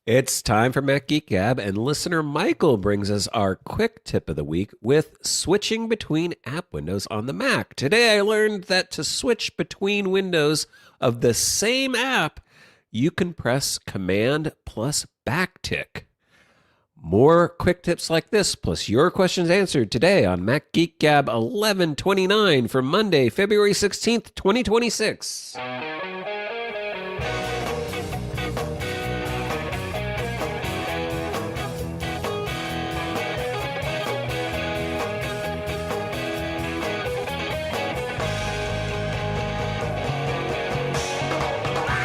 It's time for Mac Geek Gab, and listener Michael brings us our quick tip of the week with switching between app windows on the Mac. Today I learned that to switch between windows of the same app, you can press Command plus backtick. More quick tips like this, plus your questions answered today on Mac Geek Gab 1129 for Monday, February 16th, 2026.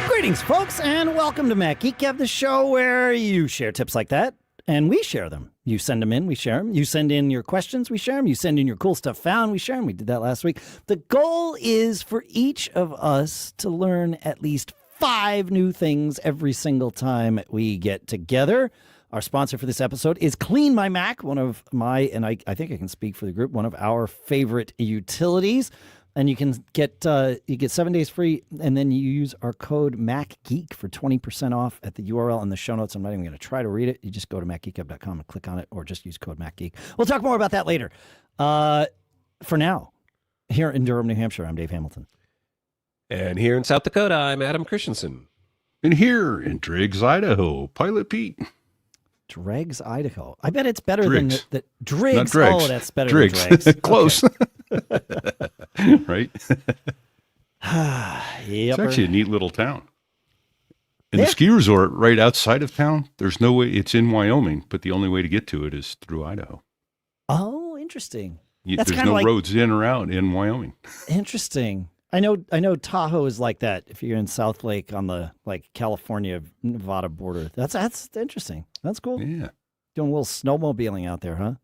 Greetings, folks, and welcome to Mac Geek Gab, the show where you share tips like that, and we share them. You send them in, we share them. You send in your questions, we share them. You send in your cool stuff found, we share them. We did that last week. The goal is for each of us to learn at least 5 new things every single time we get together. Our sponsor for this episode is CleanMyMac, one of my, and I think I can speak for the group, one of our favorite utilities. And you can get 7 days free, and then you use our code MACGEEK for 20% off at the URL in the show notes. I'm not even going to try to read it. You just go to macgeekgab.com and click on it, or just use code MACGEEK. We'll talk more about that later. For now, here in Durham, New Hampshire, I'm Dave Hamilton. And here in South Dakota, I'm Adam Christensen. And here in Driggs, Idaho, Pilot Pete. Driggs, Idaho. I bet it's better Driggs. than Driggs. Not Driggs. Oh, that's better Driggs. than Driggs. Close. Right? Yep. It's actually a neat little town. And Yeah. the ski resort right outside of town, there's no way, it's in Wyoming, but the only way to get to it is through Idaho. Oh, interesting. That's There's kinda no like- roads in or out in Wyoming. Interesting. I know Tahoe is like that if you're in South Lake on the California Nevada border. That's interesting. That's cool. Yeah. Doing a little snowmobiling out there, huh?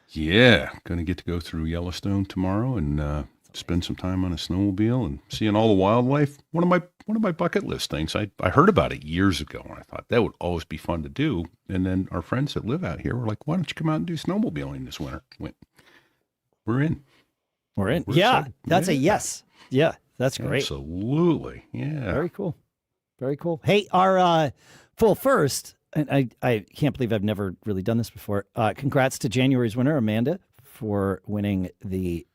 Yeah. Going to get to go through Yellowstone tomorrow and spend some time on a snowmobile and seeing all the wildlife. One of my bucket list things. I heard about it years ago, and I thought that would always be fun to do. And then our friends that live out here were like, "Why don't you come out and do snowmobiling this winter?" We're in. We're in. We're yeah, excited. that's a Yeah. yes. Yeah, that's great. Absolutely. Yeah. Very cool. Very cool. Hey, our first, and I can't believe I've never really done this before. Congrats to January's winner, Amanda, for winning the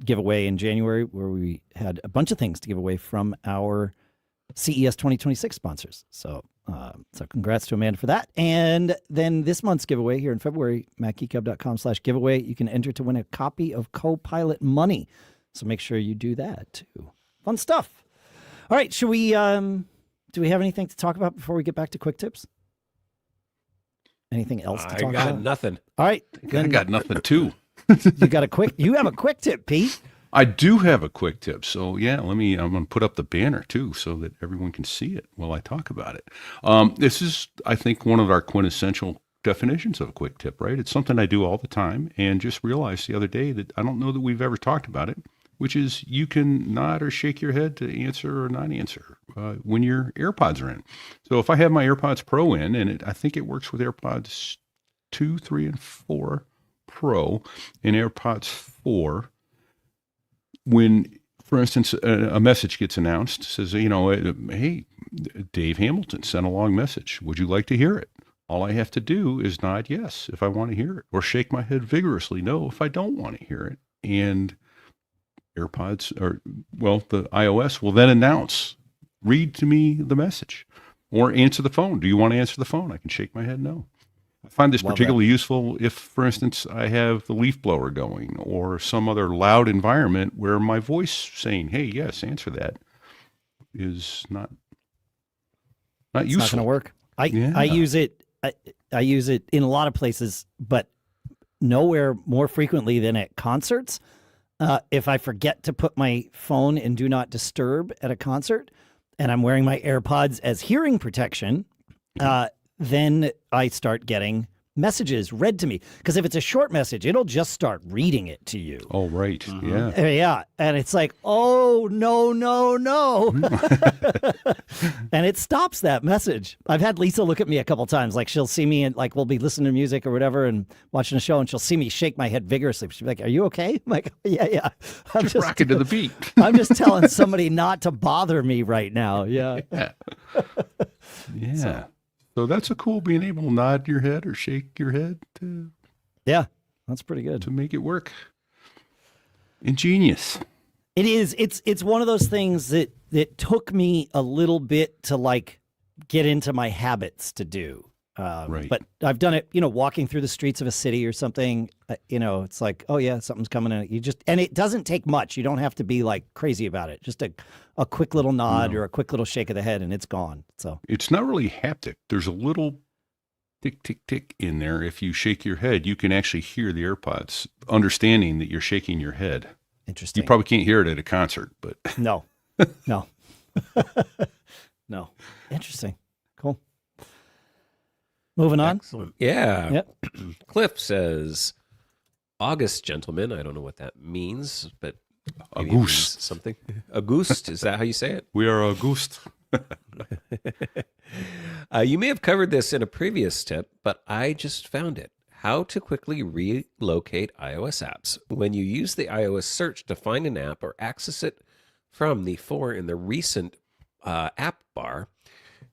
giveaway in January, where we had a bunch of things to give away from our CES 2026 sponsors. So congrats to Amanda for that. And then this month's giveaway here in February, macgeekgab.com/giveaway, you can enter to win a copy of Copilot Money. So make sure you do that too. Fun stuff. All right, should we do we have anything to talk about before we get back to quick tips? Anything else to talk about? I got nothing. All right. I got nothing too. You have a quick tip, Pete. I do have a quick tip. So yeah, I'm going to put up the banner too so that everyone can see it while I talk about it. This is, I think, one of our quintessential definitions of a quick tip, right? It's something I do all the time and just realized the other day that I don't know that we've ever talked about it, which is you can nod or shake your head to answer or not answer when your AirPods are in. So if I have my AirPods Pro in, and I think it works with AirPods 2, 3, and 4 Pro and AirPods 4, when, for instance, a message gets announced, says, hey, Dave Hamilton sent a long message. Would you like to hear it? All I have to do is nod yes if I want to hear it, or shake my head vigorously no if I don't want to hear it. And the iOS will then announce, read to me the message, or answer the phone. Do you want to answer the phone? I can shake my head no. I find this particularly useful if, for instance, I have the leaf blower going or some other loud environment where my voice saying, hey, yes, answer that, is not useful. It's not going to work. I use it. I use it in a lot of places, but nowhere more frequently than at concerts. If I forget to put my phone in Do Not Disturb at a concert and I'm wearing my AirPods as hearing protection, then I start getting messages read to me. Because if it's a short message, it'll just start reading it to you. Oh, right. Mm-hmm. Yeah. Yeah. And it's like, oh, no. And it stops that message. I've had Lisa look at me a couple times. Like, she'll see me and we'll be listening to music or whatever and watching a show, and she'll see me shake my head vigorously. She'll be like, are you okay? I'm like, yeah. I'm just rocking to the beat. I'm just telling somebody not to bother me right now. Yeah. Yeah. So that's a cool being able to nod your head or shake your head to Yeah, that's pretty good. make it work. Ingenious. It is. It's one of those things that took me a little bit to like get into my habits to do. Right. But I've done it, walking through the streets of a city or something. It's like, oh yeah, something's coming in. And it doesn't take much. You don't have to be like crazy about it. Just a quick little nod or a quick little shake of the head, and it's gone. So it's not really haptic. There's a little tick, tick, tick in there. If you shake your head, you can actually hear the AirPods, understanding that you're shaking your head. Interesting. You probably can't hear it at a concert, but no. No. Interesting. Cool. Moving on. Excellent. Yeah. Yep. Cliff says, August, gentlemen. I don't know what that means, but maybe it August. means something. August, is that how you say it? We are August. You may have covered this in a previous tip, but I just found it. How to quickly relocate iOS apps. When you use the iOS search to find an app or access it from the For in the recent app bar,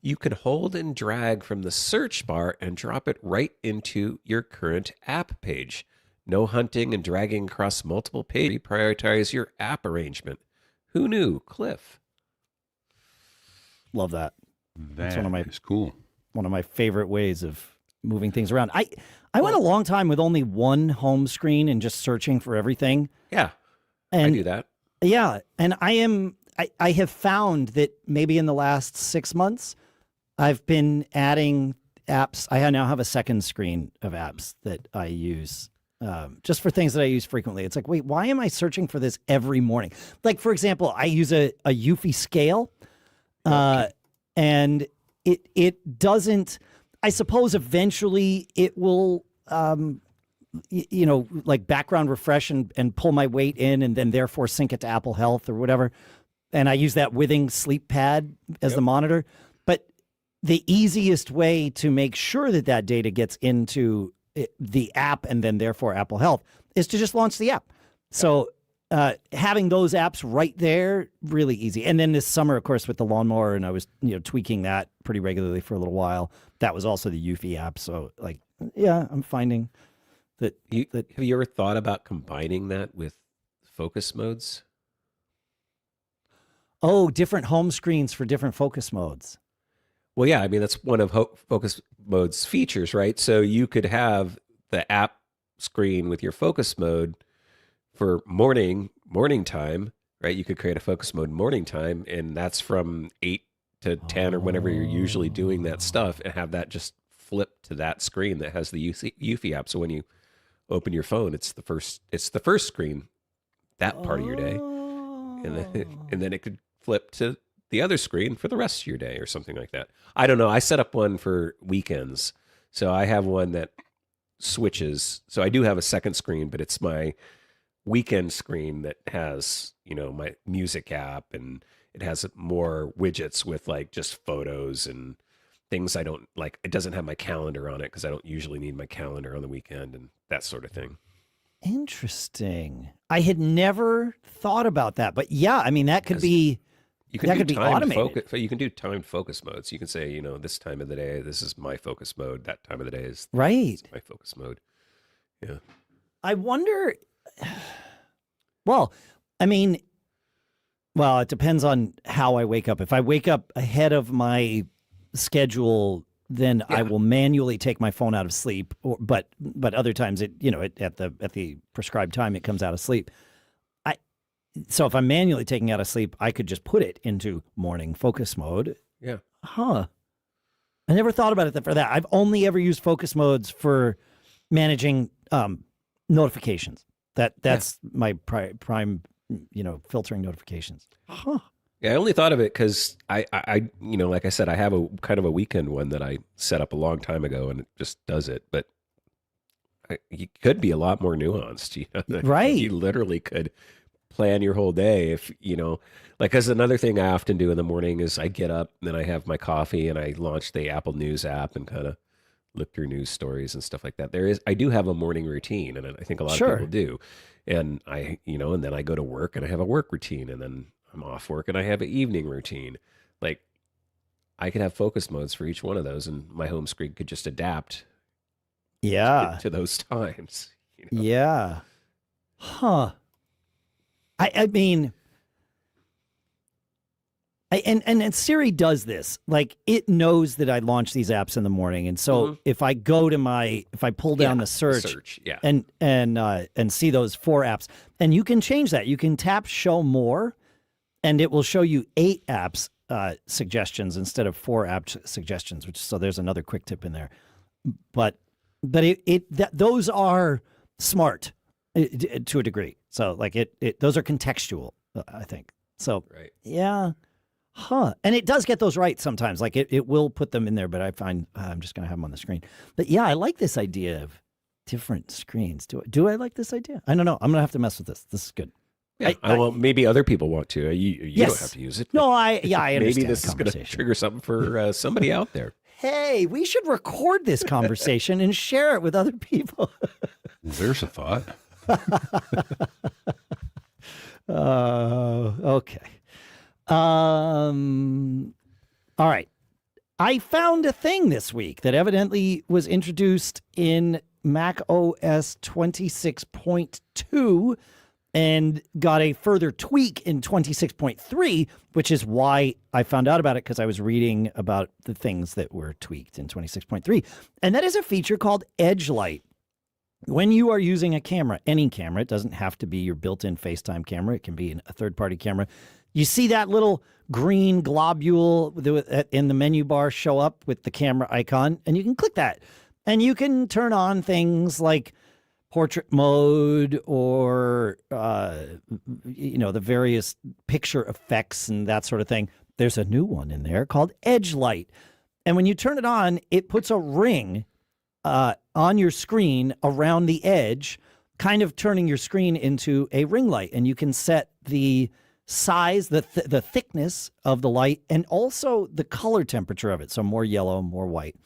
you can hold and drag from the search bar and drop it right into your current app page. No hunting and dragging across multiple pages. Prioritize your app arrangement. Who knew? Cliff. Love that. That's cool. cool. One of my favorite ways of moving things around. I went a long time with only one home screen and just searching for everything. Yeah, and I do that. Yeah, and I have found that maybe in the last 6 months, I've been adding apps. I now have a second screen of apps that I use just for things that I use frequently. It's like, wait, why am I searching for this every morning? Like, for example, I use a Eufy scale, and it doesn't. I suppose eventually it will, like background refresh and pull my weight in and then therefore sync it to Apple Health or whatever. And I use that Withing sleep pad as the monitor. But the easiest way to make sure that data gets into the app and then therefore Apple Health is to just launch the app. So having those apps right there, really easy. And then this summer, of course, with the lawnmower, and I was tweaking that pretty regularly for a little while. That was also the Eufy app. So I'm finding that. Have you ever thought about combining that with focus modes? Oh, different home screens for different focus modes. Well, yeah, I mean, that's one of focus mode's features, right? So you could have the app screen with your focus mode for morning time, right? You could create a focus mode morning time, and that's from 8 to 10 or whenever you're usually doing that stuff, and have that just flip to that screen that has the Eufy app. So when you open your phone, it's the first screen, that part of your day. And then it could flip to the other screen for the rest of your day or something like that. I don't know. I set up one for weekends. So I have one that switches. So I do have a second screen, but it's my weekend screen that has, my music app, and it has more widgets with like just photos and things I don't like. It doesn't have my calendar on it because I don't usually need my calendar on the weekend and that sort of thing. Interesting. I had never thought about that, but yeah, I mean that could be. You can be automated. You can do timed focus modes. You can say, this time of the day, this is my focus mode. That time of the day is right. My focus mode. Yeah. I wonder. Well, I mean, it depends on how I wake up. If I wake up ahead of my schedule, then I will manually take my phone out of sleep. But other times at the prescribed time it comes out of sleep. So if I'm manually taking out of sleep, I could just put it into morning focus mode. Yeah. Huh. I never thought about it for that. I've only ever used focus modes for managing notifications. That's my prime, filtering notifications. Huh. Yeah, I only thought of it because I like I said, I have a kind of a weekend one that I set up a long time ago, and it just does it. But you could be a lot more nuanced. Right. You literally could plan your whole day if because another thing I often do in the morning is I get up and then I have my coffee and I launch the Apple News app and kind of look through news stories and stuff like that. I do have a morning routine, and I think a lot of people do. And and then I go to work and I have a work routine, and then I'm off work and I have an evening routine. Like I could have focus modes for each one of those, and my home screen could just adapt Yeah. to those times. You know? Yeah. Huh. I mean, and Siri does this. Like, it knows that I launch these apps in the morning, and so if I go to if I pull down the search, and see those 4 apps, and you can change that. You can tap Show More, and it will show you 8 apps suggestions instead of 4 app suggestions. So there's another quick tip in there. But those are smart to a degree. So like those are contextual, I think. So yeah. Huh. And it does get those right sometimes. Like it will put them in there, but I find I'm just going to have them on the screen. But yeah, I like this idea of different screens. Do I like this idea? I don't know. I'm going to have to mess with this. This is good. Yeah, well, maybe other people want to. You don't have to use it. No, I understand. Maybe this is going to trigger something for somebody out there. Hey, we should record this conversation and share it with other people. There's a thought. Okay. All right. I found a thing this week that evidently was introduced in macOS 26.2 and got a further tweak in 26.3, which is why I found out about it, because I was reading about the things that were tweaked in 26.3. And that is a feature called Edge Light. When you are using a camera, any camera, it doesn't have to be your built-in FaceTime camera. It can be a third-party camera. You see that little green globule in the menu bar show up with the camera icon, and you can click that. And you can turn on things like portrait mode or, the various picture effects and that sort of thing. There's a new one in there called Edge Light. And when you turn it on, it puts a ring on your screen around the edge, kind of turning your screen into a ring light. And you can set the size, the thickness of the light, and also the color temperature of it. So more yellow, more white,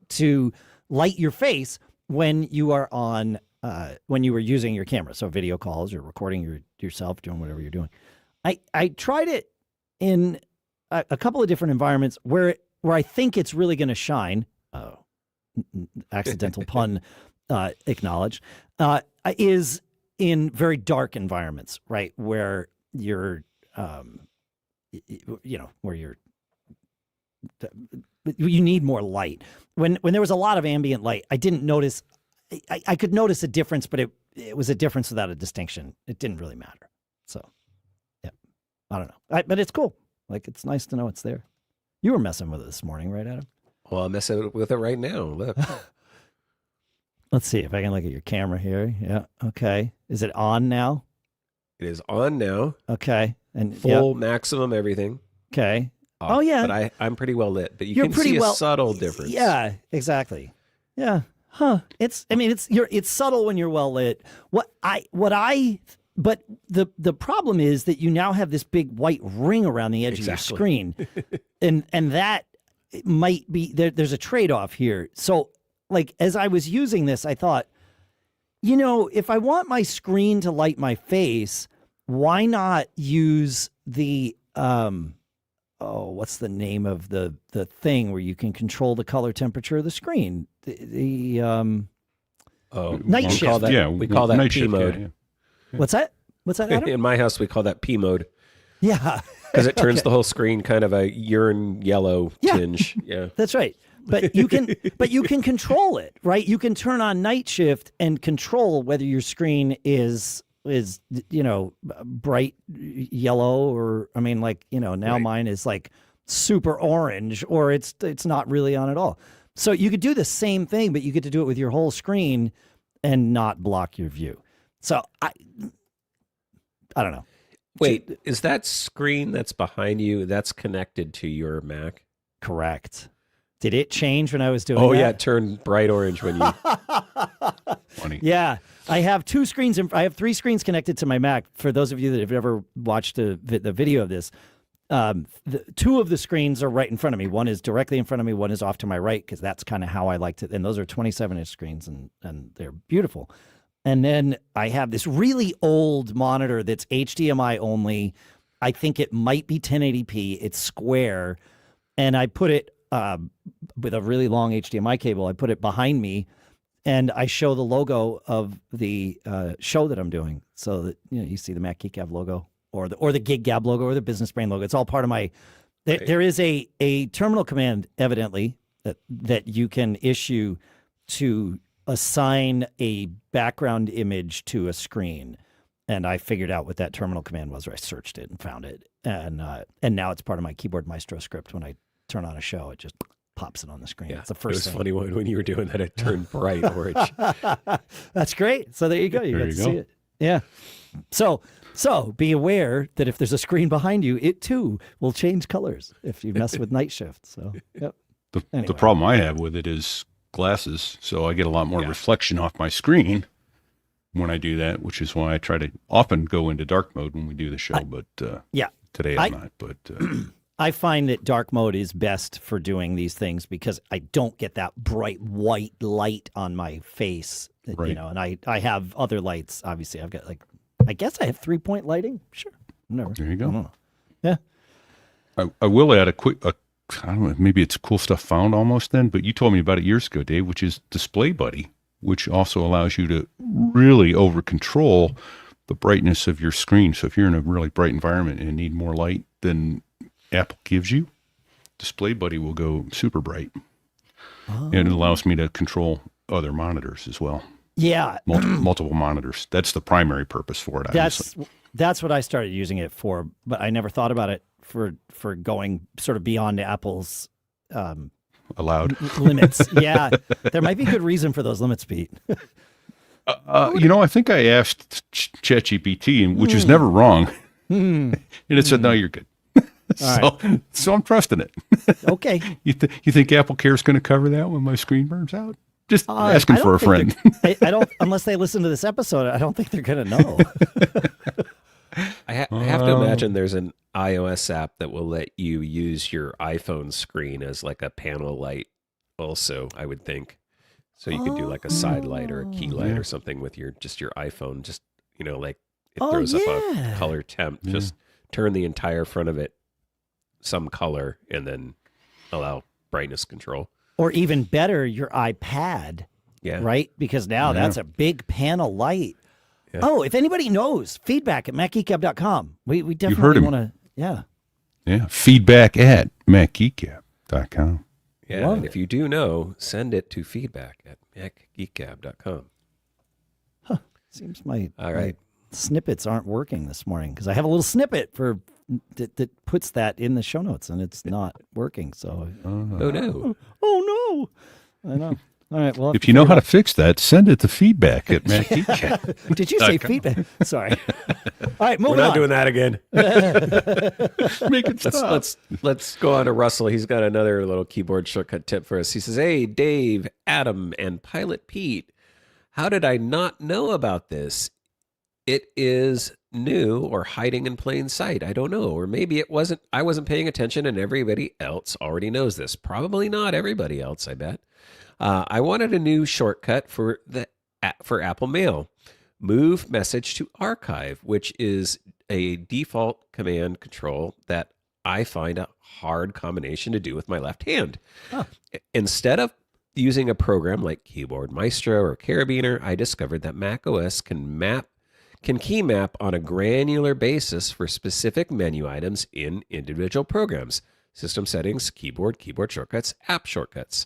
to light your face when you are when you were using your camera. So video calls or recording yourself, doing whatever you're doing. I tried it in a couple of different environments where I think it's really going to shine. Accidental pun acknowledged. Is in very dark environments, right? Where you're, where you need more light. When there was a lot of ambient light, I didn't notice. I could notice a difference, but it was a difference without a distinction. It didn't really matter. So, yeah, I don't know. But it's cool. Like, it's nice to know it's there. You were messing with it this morning, right, Adam? Well, I'm messing with it right now. Look. Let's see if I can look at your camera here. Yeah. Okay. Is it on now? It is on now. Okay. And full maximum everything. Okay. Oh yeah. But I'm pretty well lit. But you can see a subtle difference. Yeah. Exactly. Yeah. Huh. It's subtle when you're well lit. But the problem is that you now have this big white ring around the edge of your screen, and that might be there's a trade-off here. So, like, as I was using this, I thought, if I want my screen to light my face, why not use the what's the name of the thing where you can control the color temperature of the screen? The night shift. We call that P mode. Yeah. What's that? What's that, Adam? In my house, we call that P mode. Yeah. Because it turns the whole screen kind of a urine yellow tinge. Yeah. That's right. But you can control it, right? You can turn on night shift and control whether your screen is bright yellow or now mine is like super orange, or it's not really on at all. So you could do the same thing, but you get to do it with your whole screen and not block your view. So I don't know. Wait, is that screen that's behind you, that's connected to your Mac? Correct. Did it change when I was doing that? Oh, that? yeah, it turned bright orange when you... Funny. Yeah. I have 2 screens. I have 3 screens connected to my Mac. For those of you that have ever watched the video of this, 2 of the screens are right in front of me. One is directly in front of me. One is off to my right, because that's kind of how I like to... And those are 27-inch screens, and they're beautiful. And then I have this really old monitor that's HDMI only. I think it might be 1080p. It's square. and I put it with a really long HDMI cable. I put it behind me, and I show the logo of the show that I'm doing, so that you see the Mac Geek Gab logo or the Geek Gab logo or the Business Brain logo. It's all part of my. There is a terminal command, evidently, that you can issue to assign a background image to a screen. And I figured out what that terminal command was, or I searched it and found it. And now it's part of my Keyboard Maestro script. When I turn on a show, it just pops it on the screen. Yeah, it's the first thing. It was funny when you were doing that, it turned bright orange. That's great. So there you go. You got to see it. Yeah. So be aware that if there's a screen behind you, it too will change colors if you mess with night shift. So, yep. The problem I have with it is glasses. So I get a lot more reflection off my screen when I do that, which is why I try to often go into dark mode when we do the show. But today I'm not. But I find that dark mode is best for doing these things because I don't get that bright white light on my face. Right. And I have other lights. Obviously, I've got I guess I have 3-point lighting. Sure. Whatever. There you go. Yeah. I will add I don't know, maybe it's cool stuff found almost then, but you told me about it years ago, Dave, which is Display Buddy, which also allows you to really over control the brightness of your screen. So if you're in a really bright environment and need more light than Apple gives you, Display Buddy will go super bright. Oh. And it allows me to control other monitors as well. Yeah. Multiple monitors. That's the primary purpose for it. That's what I started using it for, but I never thought about it for going sort of beyond Apple's allowed limits. Yeah. There might be good reason for those limits, Pete. I think I asked ChatGPT, which is never wrong. And it said, no, you're good. So I'm trusting it. Okay. You think Apple Care is going to cover that when my screen burns out? Just asking for a friend. I don't, unless they listen to this episode, I don't think they're going to know. I have to imagine there's an iOS app that will let you use your iPhone screen as like a panel light also, I would think. So you could do like a side light or a key light or something with your iPhone. Just, like it throws up a color temp. Yeah. Just turn the entire front of it some color and then allow brightness control. Or even better, your iPad. Yeah. Right? Because now that's a big panel light. Yeah. Oh, if anybody knows, feedback at macgeekgab.com. We definitely want to, Yeah, feedback at macgeekgab.com. Yeah, and if you do know, send it to feedback at macgeekgab.com. Huh. Seems my snippets aren't working this morning because I have a little snippet that puts that in the show notes and it's not working. So, oh no. Oh no. I know. All right. Well, if you know how to fix that, send it to feedback at MacGeek. Did you say feedback? Sorry. All right, moving on. We're not doing that again. Make it stop. Let's go on to Russell. He's got another little keyboard shortcut tip for us. He says, "Hey, Dave, Adam, and Pilot Pete, how did I not know about this? It is new or hiding in plain sight. I don't know. Or maybe it wasn't. I wasn't paying attention, and everybody else already knows this. Probably not everybody else, I bet." I wanted a new shortcut for Apple Mail. Move message to archive, which is a default command control that I find a hard combination to do with my left hand. Huh. Instead of using a program like Keyboard Maestro or Carabiner, I discovered that macOS can key map on a granular basis for specific menu items in individual programs. System settings, keyboard shortcuts, app shortcuts.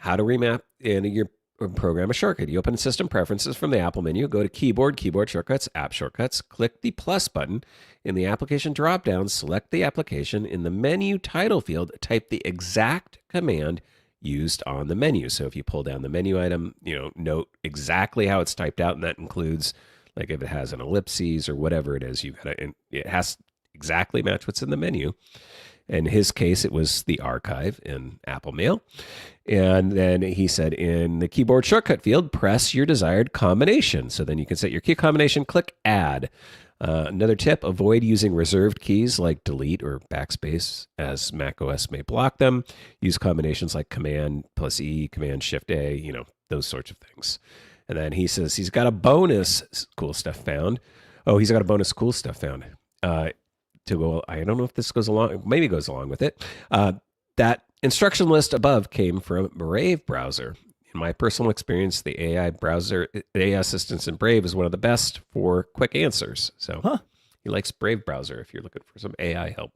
How to remap in your program a shortcut. You open System Preferences from the Apple menu, go to Keyboard Shortcuts, App Shortcuts, click the plus button. In the application dropdown, select the application. In the menu title field, type the exact command used on the menu. So if you pull down the menu item, note exactly how it's typed out, and that includes, like if it has an ellipses or whatever it is, it has to exactly match what's in the menu. In his case, it was the archive in Apple Mail. And then he said in the keyboard shortcut field, press your desired combination. So then you can set your key combination, click add. Another tip, avoid using reserved keys like delete or backspace, as macOS may block them. Use combinations like Command plus E, Command Shift A, those sorts of things. And then he says he's got a bonus cool stuff found. Oh, he's got a bonus cool stuff found. to go, I don't know if this goes along, maybe it goes along with it. That instruction list above came from Brave browser. In my personal experience, the AI assistance in Brave is one of the best for quick answers. So he likes Brave browser if you're looking for some AI help.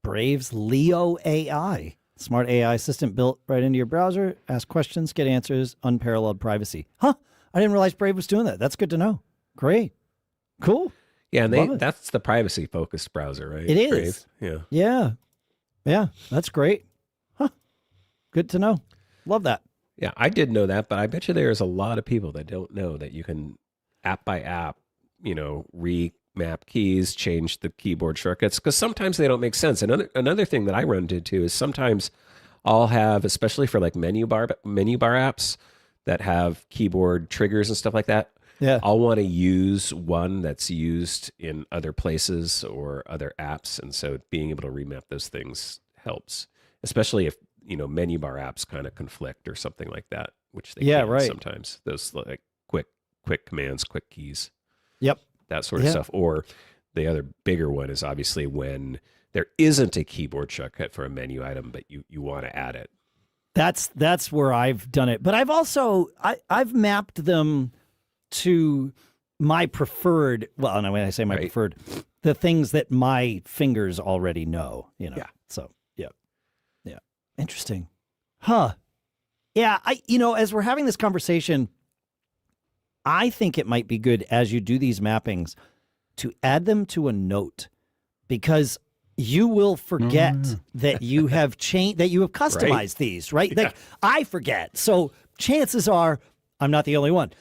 Brave's Leo AI. Smart AI assistant built right into your browser. Ask questions, get answers, unparalleled privacy. I didn't realize Brave was doing that. That's good to know. Great. Cool. Yeah, and that's the privacy-focused browser, right? It is. Brave. Yeah. Yeah, that's great. Good to know. Love that. Yeah, I did know that, but I bet you there's a lot of people that don't know that you can, app by app, remap keys, change the keyboard shortcuts, because sometimes they don't make sense. Another thing that I run into is sometimes I'll have, especially for like menu bar apps that have keyboard triggers and stuff like that. Yeah. I'll want to use one that's used in other places or other apps, and so being able to remap those things helps, especially if menu bar apps kind of conflict or something like that, which they can right. sometimes. Those like quick commands, quick keys. Yep. That sort of stuff. Or the other bigger one is obviously when there isn't a keyboard shortcut for a menu item, but you want to add it. That's where I've done it. But I've also I've mapped them to my preferred. Well, and when I say my preferred, the things that my fingers already know. Yeah. So yeah. Interesting. Yeah. As we're having this conversation, I think it might be good as you do these mappings to add them to a note, because you will forget that you have changed, that you have customized these, right? Yeah. Like I forget. So chances are I'm not the only one.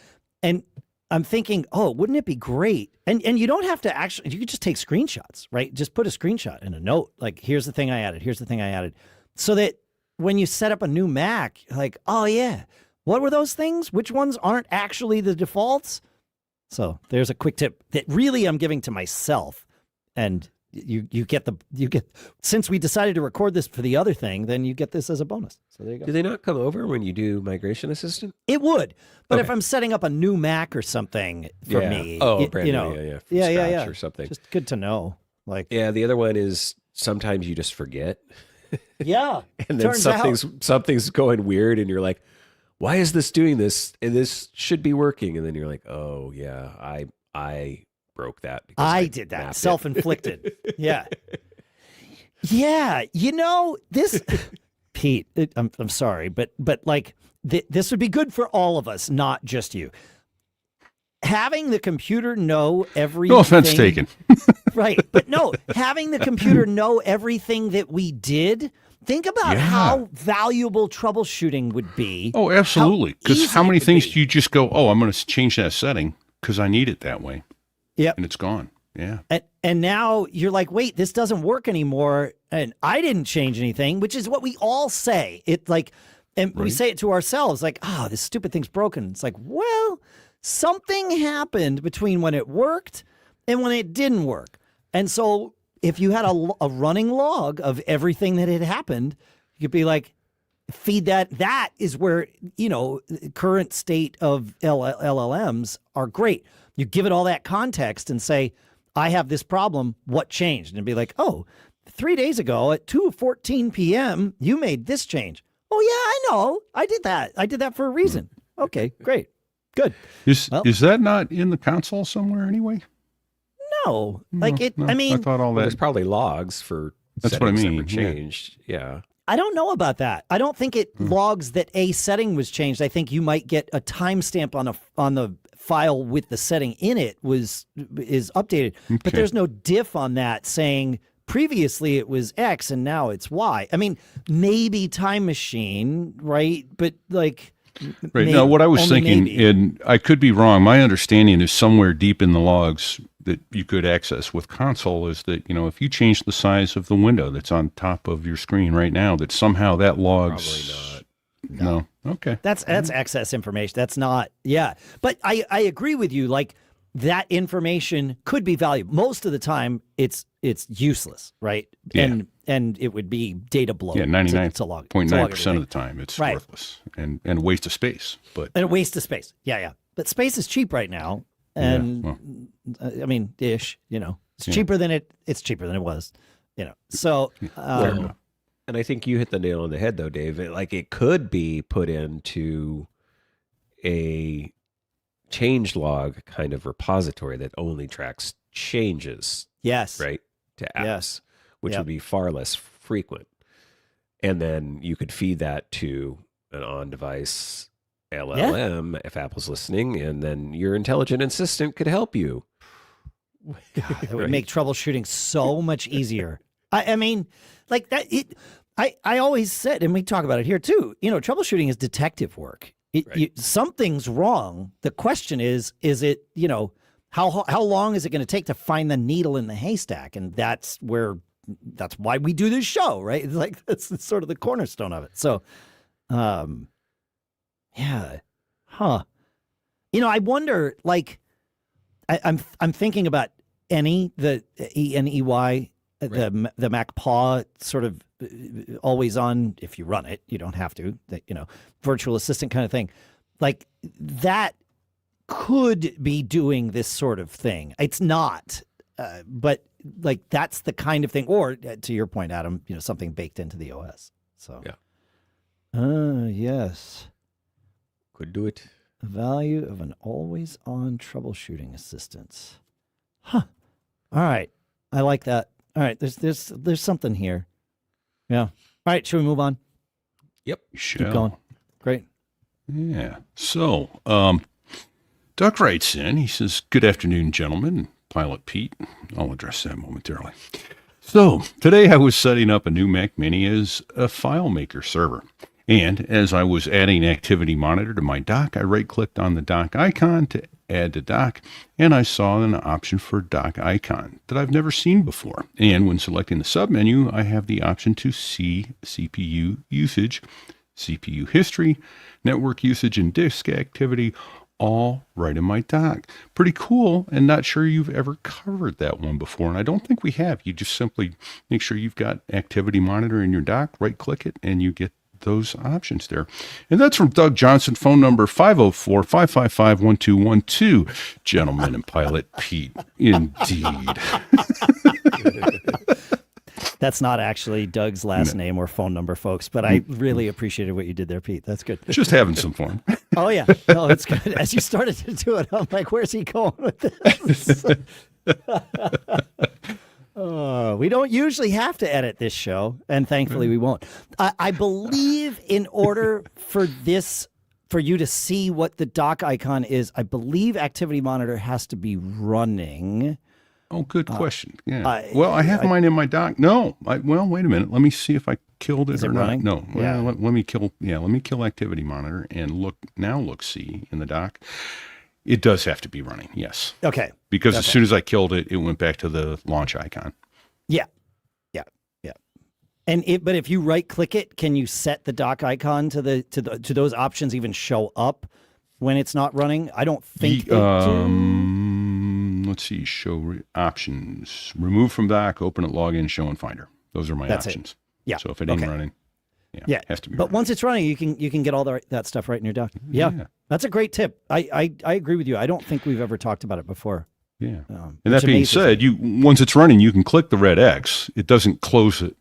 And I'm thinking, wouldn't it be great? And you don't have to actually, you could just take screenshots, right? Just put a screenshot in a note. Like, here's the thing I added. Here's the thing I added. So that when you set up a new Mac, like, oh yeah, what were those things? Which ones aren't actually the defaults? So there's a quick tip that really I'm giving to myself. And you get since we decided to record this for the other thing, then you get this as a bonus. So there you go. Do they not come over when you do Migration Assistant? It would, but if I'm setting up a new Mac or something for me, brand new, from scratch or something. Just good to know. Like, the other one is sometimes you just forget. Yeah, and then something's going weird, and you're like, why is this doing this? And this should be working. And then you're like, oh yeah, I broke that. Because I did that. Self-inflicted. Yeah. This, Pete, I'm sorry, but like this would be good for all of us, not just you. Having the computer know everything. No offense taken. Right. But no, having the computer know everything that we did. Think about how valuable troubleshooting would be. Oh, absolutely. Because how many things do you just go, I'm going to change that setting because I need it that way. Yep. And it's gone. Yeah. And now you're like, wait, this doesn't work anymore. And I didn't change anything, which is what we all say. We say it to ourselves, like, this stupid thing's broken. It's like, well, something happened between when it worked and when it didn't work. And so if you had a running log of everything that had happened, you could be like, feed that. That is where, current state of LLMs are great. You give it all that context and say, I have this problem. What changed? And be like, 3 days ago at 2:14 p.m., you made this change. Oh, yeah, I know. I did that. I did that for a reason. Okay, great. Good. Is that not in the console somewhere anyway? No. I thought all that. There's probably logs for that's what I mean. That were changed. Yeah. I don't know about that. I don't think it logs that a setting was changed. I think you might get a timestamp on the file with the setting in it is updated. Okay. But there's no diff on that saying previously it was X and now it's Y. I mean, maybe Time Machine, right? But like... Right. Now, what I was thinking, and I could be wrong, my understanding is somewhere deep in the logs that you could access with console is that, if you change the size of the window that's on top of your screen right now, that somehow that logs... Probably not. No. Okay. That's access information. That's not, But I agree with you. Like, that information could be valuable. Most of the time, it's useless, right? Yeah. And it would be data bloat. Yeah, 99.9% of the time, it's worthless and a waste of space. And a waste of space. Yeah. But space is cheap right now. And, I mean, ish, It's cheaper than it's cheaper than it was, So, Well, and I think you hit the nail on the head, though, Dave. It could be put into a changelog kind of repository that only tracks changes, yes, right, to apps, Yes. which Yep. would be far less frequent. And then you could feed that to an on-device LLM if Apple's listening, and then your intelligent assistant could help you. It would make troubleshooting so much easier. I mean, like that. I always said, and we talk about it here too. Troubleshooting is detective work. Something's wrong. The question is it? How long is it going to take to find the needle in the haystack? And that's why we do this show, right? It's like that's sort of the cornerstone of it. So, yeah, huh? I wonder. Like, I'm thinking about the ENEY, the Mac Paw sort of always on. If you run it, you don't have to. Virtual assistant kind of thing, like that could be doing this sort of thing. It's not, but like that's the kind of thing. Or to your point, Adam, something baked into the OS. So yeah. Yes. Could do it. The value of an always-on troubleshooting assistant. Huh. All right. I like that. All right. There's something here. Yeah. All right. Should we move on? Yep. Shall. Keep going. Great. Yeah. So, Duck writes in. He says, "Good afternoon, gentlemen. Pilot Pete." I'll address that momentarily. So, today I was setting up a new Mac Mini as a FileMaker server. And as I was adding Activity Monitor to my dock, I right-clicked on the dock icon to add to dock, and I saw an option for dock icon that I've never seen before. And when selecting the submenu, I have the option to see CPU usage, CPU history, network usage, and disk activity, all right in my dock. Pretty cool, and not sure you've ever covered that one before. And I don't think we have. You just simply make sure you've got Activity Monitor in your dock, right-click it, and you get those options there. And that's from Doug Johnson, phone number 504-555-1212. Gentleman and Pilot Pete, indeed. That's not actually Doug's last name or phone number, folks, but I really appreciated what you did there, Pete. That's good. Just having some fun. Oh, yeah. No, it's good. As you started to do it, I'm like, where's he going with this? We don't usually have to edit this show, and thankfully we won't. I believe in order for you to see what the dock icon is, I believe Activity Monitor has to be running. Oh, good question. Yeah. I have mine in my dock. No. Wait a minute. Let me see if I killed it or not. Running? No. Yeah. Well, let me kill Activity Monitor and look see in the dock. It does have to be running. Yes. Okay. Because as soon as I killed it, it went back to the launch icon. Yeah. But if you right click it, can you set the dock icon to those options even show up when it's not running? I don't think they do. Let's see. Show options. Remove from dock, open at login, show in Finder. Those are my options. Yeah. So if it ain't running, it has to be But running. once it's running, you can get all that stuff right in your dock. Yeah. That's a great tip. I agree with you. I don't think we've ever talked about it before. Yeah. And that being said, once it's running, you can click the red X. It doesn't close it.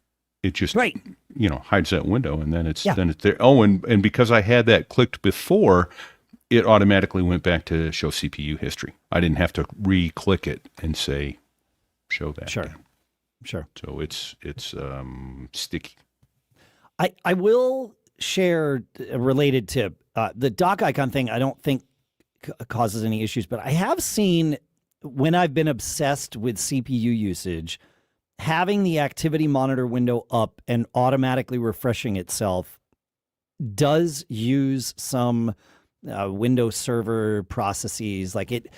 It just hides that window, and then it's there. Oh, and because I had that clicked before, it automatically went back to show CPU history. I didn't have to re-click it and say show that. Sure. again. Sure. So it's sticky. I will share related to the dock icon thing. I don't think causes any issues, but I have seen when I've been obsessed with CPU usage, having the Activity Monitor window up and automatically refreshing itself does use some Windows Server processes. Like it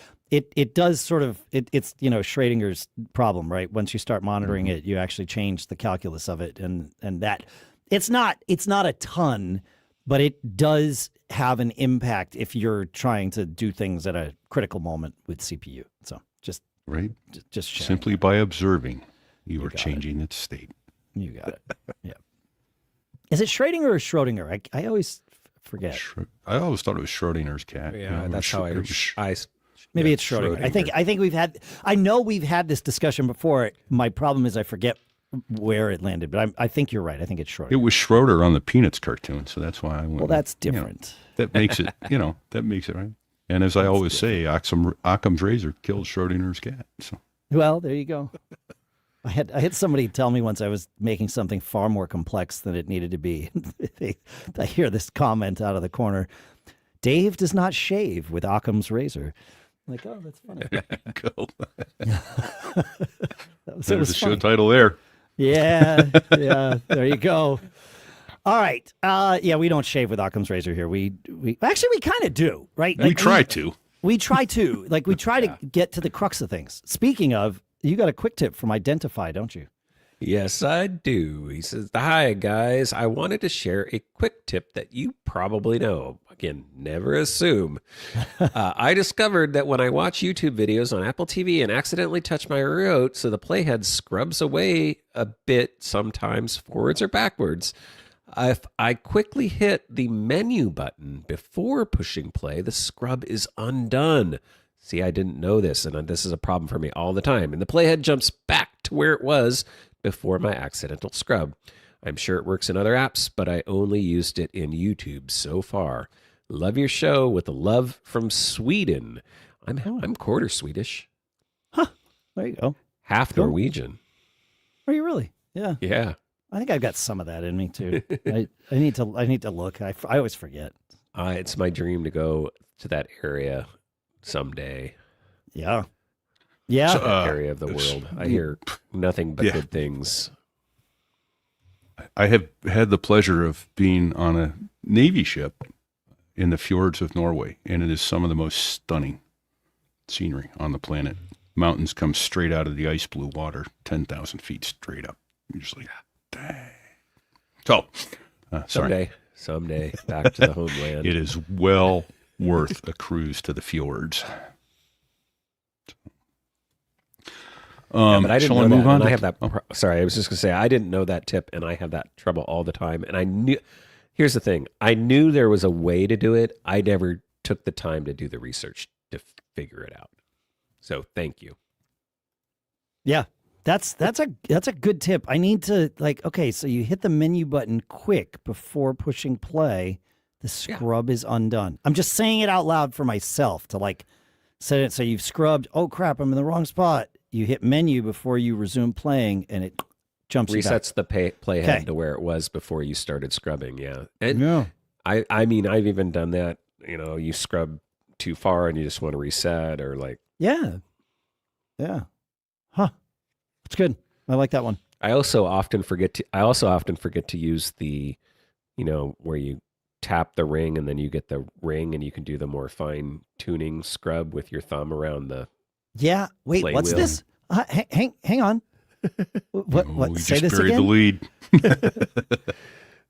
does sort of it's Schrodinger's problem, right? Once you start monitoring it, you actually change the calculus of it, and that it's not a ton, but it does have an impact if you're trying to do things at a critical moment with CPU. So just sharing simply that. by observing. You are changing its state. You got it. Yeah. Is it Schrodinger or Schrodinger? I always forget. I always thought it was Schrodinger's cat. Yeah, that's how I Maybe it's Schrodinger. I think we've had. I know we've had this discussion before. My problem is I forget where it landed, but I think you're right. I think it's Schrodinger. It was Schroeder on the Peanuts cartoon, so that's why I went. Well, that's different. That makes it. That makes it right. And as I always say, Occam's razor killed Schrodinger's cat. So. Well, there you go. I had somebody tell me once I was making something far more complex than it needed to be. I hear this comment out of the corner. Dave does not shave with Occam's razor. I'm like, oh, that's funny. Cool. There's the show title there. Yeah, there you go. All right. Yeah, we don't shave with Occam's razor here. We actually we kind of do, right? We try to. We try to. Like we try to get to the crux of things. Speaking of, you got a quick tip from Identify, don't you? Yes, I do. He says, "Hi, guys. I wanted to share a quick tip that you probably know. Again, never assume. I discovered that when I watch YouTube videos on Apple TV and accidentally touch my remote so the playhead scrubs away a bit, sometimes forwards or backwards, if I quickly hit the menu button before pushing play, the scrub is undone. See, I didn't know this, and this is a problem for me all the time. And the playhead jumps back to where it was before my accidental scrub. I'm sure it works in other apps, but I only used it in YouTube so far. Love your show with a love from Sweden." I'm quarter Swedish. Huh. There you go. Half Norwegian. Are you really? Yeah. Yeah. I think I've got some of that in me too. I need to look. I always forget. It's my dream to go to that area someday. Yeah. Yeah. That area of the world. I hear nothing but good things. I have had the pleasure of being on a Navy ship in the fjords of Norway, and it is some of the most stunning scenery on the planet. Mountains come straight out of the ice blue water, 10,000 feet straight up. Usually, dang. So, sorry. Someday, back to the homeland. It is well worth a cruise to the fjords. But I didn't shall know I move that, on? and I have that. Sorry, I was just gonna say I didn't know that tip, and I have that trouble all the time. And I knew. Here's the thing: I knew there was a way to do it. I never took the time to do the research to figure it out. So thank you. Yeah, that's a good tip. I need to okay, so you hit the menu button quick before pushing play. The scrub is undone. I'm just saying it out loud for myself to set it so you've scrubbed. Oh crap, I'm in the wrong spot. You hit menu before you resume playing, and it jumps resets the playhead to where it was before you started scrubbing. Yeah, and I mean, I've even done that. You scrub too far and you just want to reset, or yeah, huh? That's good. I like that one. I also often forget to use the, where you tap the ring and then you get the ring and you can do the more fine tuning scrub with your thumb around the. Yeah. Wait, what's wheel. this? Hang on. What? Say just this buried again. The lead.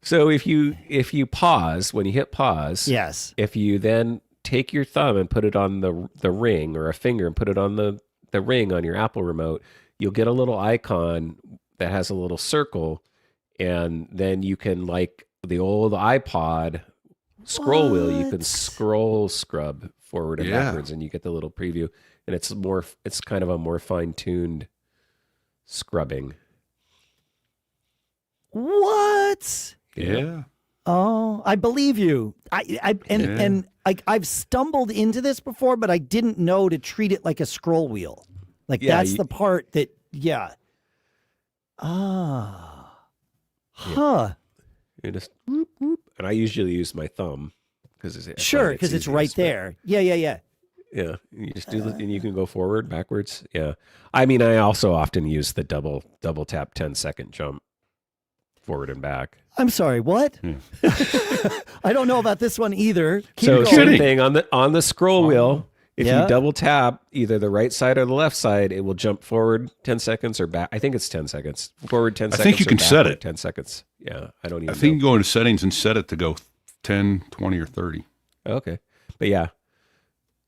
So if you pause, when you hit pause, yes. If you then take your thumb and put it on the ring, or a finger and put it on the ring on your Apple remote, you'll get a little icon that has a little circle, and then you can, like the old iPod scroll wheel, you can scrub forward and backwards, and you get the little preview. And it's kind of a more fine-tuned scrubbing. What? Yeah. Oh, I believe you. I've stumbled into this before, but I didn't know to treat it like a scroll wheel. That's the part that Huh. You just whoop, whoop. And I usually use my thumb because it's right there. Yeah. Yeah, you just do and you can go forward, backwards. Yeah, I mean, I also often use the double tap 10-second jump forward and back. I'm sorry, what? I don't know about this one either. So same thing on the scroll wheel. If you double tap either the right side or the left side, it will jump forward 10 seconds or back. I think it's 10 seconds. Forward 10 seconds. I think you can set it 10 seconds. Yeah, I don't even. I think you go into settings and set it to go 10, 20, or 30. Okay, but yeah.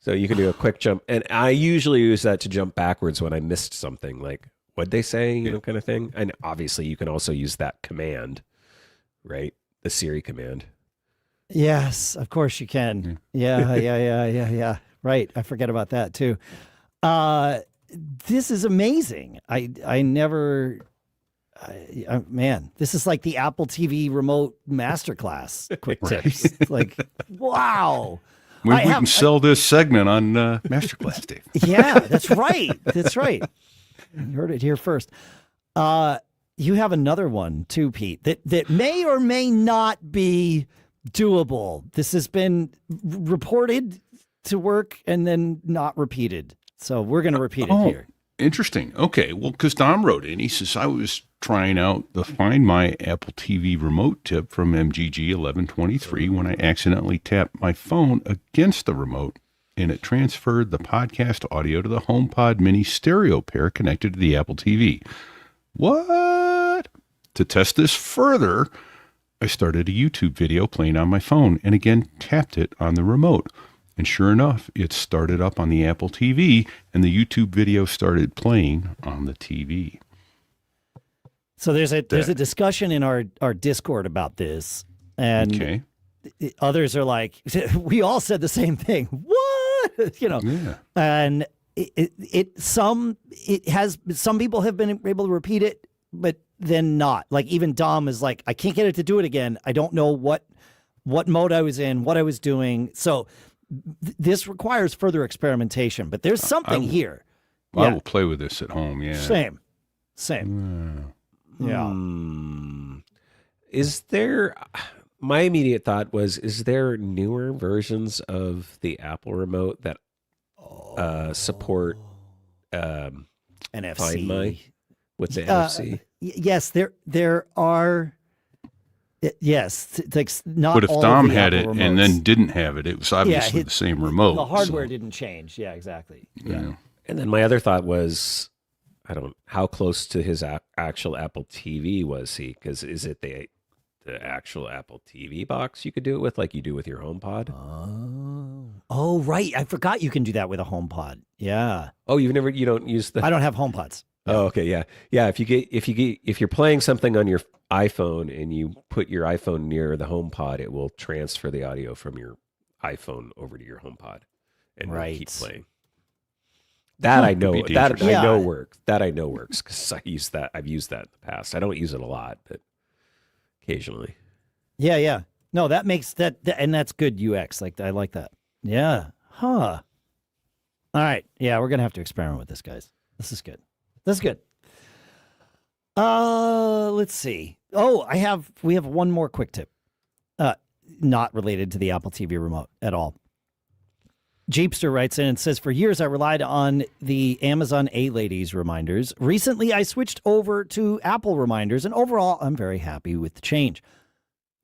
So you can do a quick jump, and I usually use that to jump backwards when I missed something, like what'd they say, kind of thing. And obviously, you can also use that command, right? The Siri command. Yes, of course you can. Yeah. Right. I forget about that too. This is amazing. Man, this is like the Apple TV remote masterclass quick tips. Like, wow. We can sell this segment on Masterclass, Dave. Yeah, that's right. That's right. You heard it here first. You have another one too, Pete, that may or may not be doable. This has been reported to work and then not repeated. So we're going to repeat it here. Interesting. Okay. Well, because Dom wrote in, he says, I was trying out the Find My Apple TV remote tip from MGG 1123 when I accidentally tapped my phone against the remote and it transferred the podcast audio to the HomePod mini stereo pair connected to the Apple TV. What? To test this further, I started a YouTube video playing on my phone and again tapped it on the remote. And sure enough, it started up on the Apple TV and the YouTube video started playing on the TV. So there's a discussion in our Discord about this. And others are like, we all said the same thing. What? Yeah. And some people have been able to repeat it, but then not. Like even Dom is like, I can't get it to do it again. I don't know what mode I was in, what I was doing. So this requires further experimentation, but there's something here. I will play with this at home. Yeah. Same. Yeah. Is there, my immediate thought was, is there newer versions of the Apple remote that support NFC Find My with the NFC? Yes, there are. Yes, like not. But if all Dom of the had Apple it remotes. and then didn't have it, it was obviously the same remote. The hardware didn't change. Yeah, exactly. Yeah. And then my other thought was, how close to his actual Apple TV was he? Because is it the actual Apple TV box you could do it with, like you do with your HomePod? Oh, right. I forgot you can do that with a HomePod. Yeah. Oh, you don't use the. I don't have HomePods. Oh, okay, yeah, yeah. If you're playing something on your iPhone and you put your iPhone near the HomePod, it will transfer the audio from your iPhone over to your HomePod, and it'll keep playing. That I know. That I know works. That I know works because I've used that in the past. I don't use it a lot, but occasionally. Yeah. No, that makes that, and that's good UX. Like I like that. Yeah. Huh. All right. Yeah, we're gonna have to experiment with this, guys. This is good. Let's see. Oh, we have one more quick tip. Not related to the Apple TV remote at all. Jeepster writes in and says, for years I relied on the Amazon A-Ladies reminders. Recently I switched over to Apple reminders, and overall I'm very happy with the change.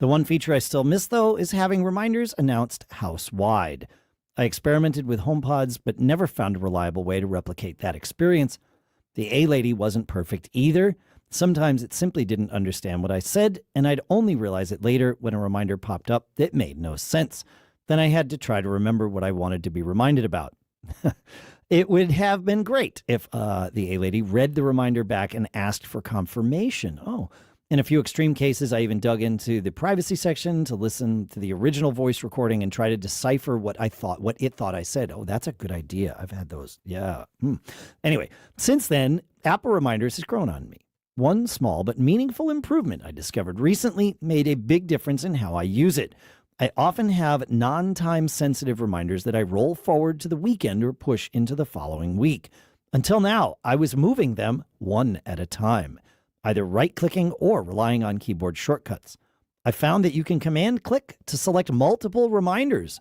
The one feature I still miss, though, is having reminders announced house-wide. I experimented with HomePods, but never found a reliable way to replicate that experience. The A-Lady wasn't perfect either. Sometimes it simply didn't understand what I said, and I'd only realize it later when a reminder popped up that made no sense. Then I had to try to remember what I wanted to be reminded about. It would have been great if the A-Lady read the reminder back and asked for confirmation. Oh, in a few extreme cases, I even dug into the privacy section to listen to the original voice recording and try to decipher what it thought I said. Oh, that's a good idea. I've had those. Yeah. Anyway, since then, Apple Reminders has grown on me. One small but meaningful improvement I discovered recently made a big difference in how I use it. I often have non-time sensitive reminders that I roll forward to the weekend or push into the following week. Until now, I was moving them one at a time, either right-clicking or relying on keyboard shortcuts. I found that you can command-click to select multiple reminders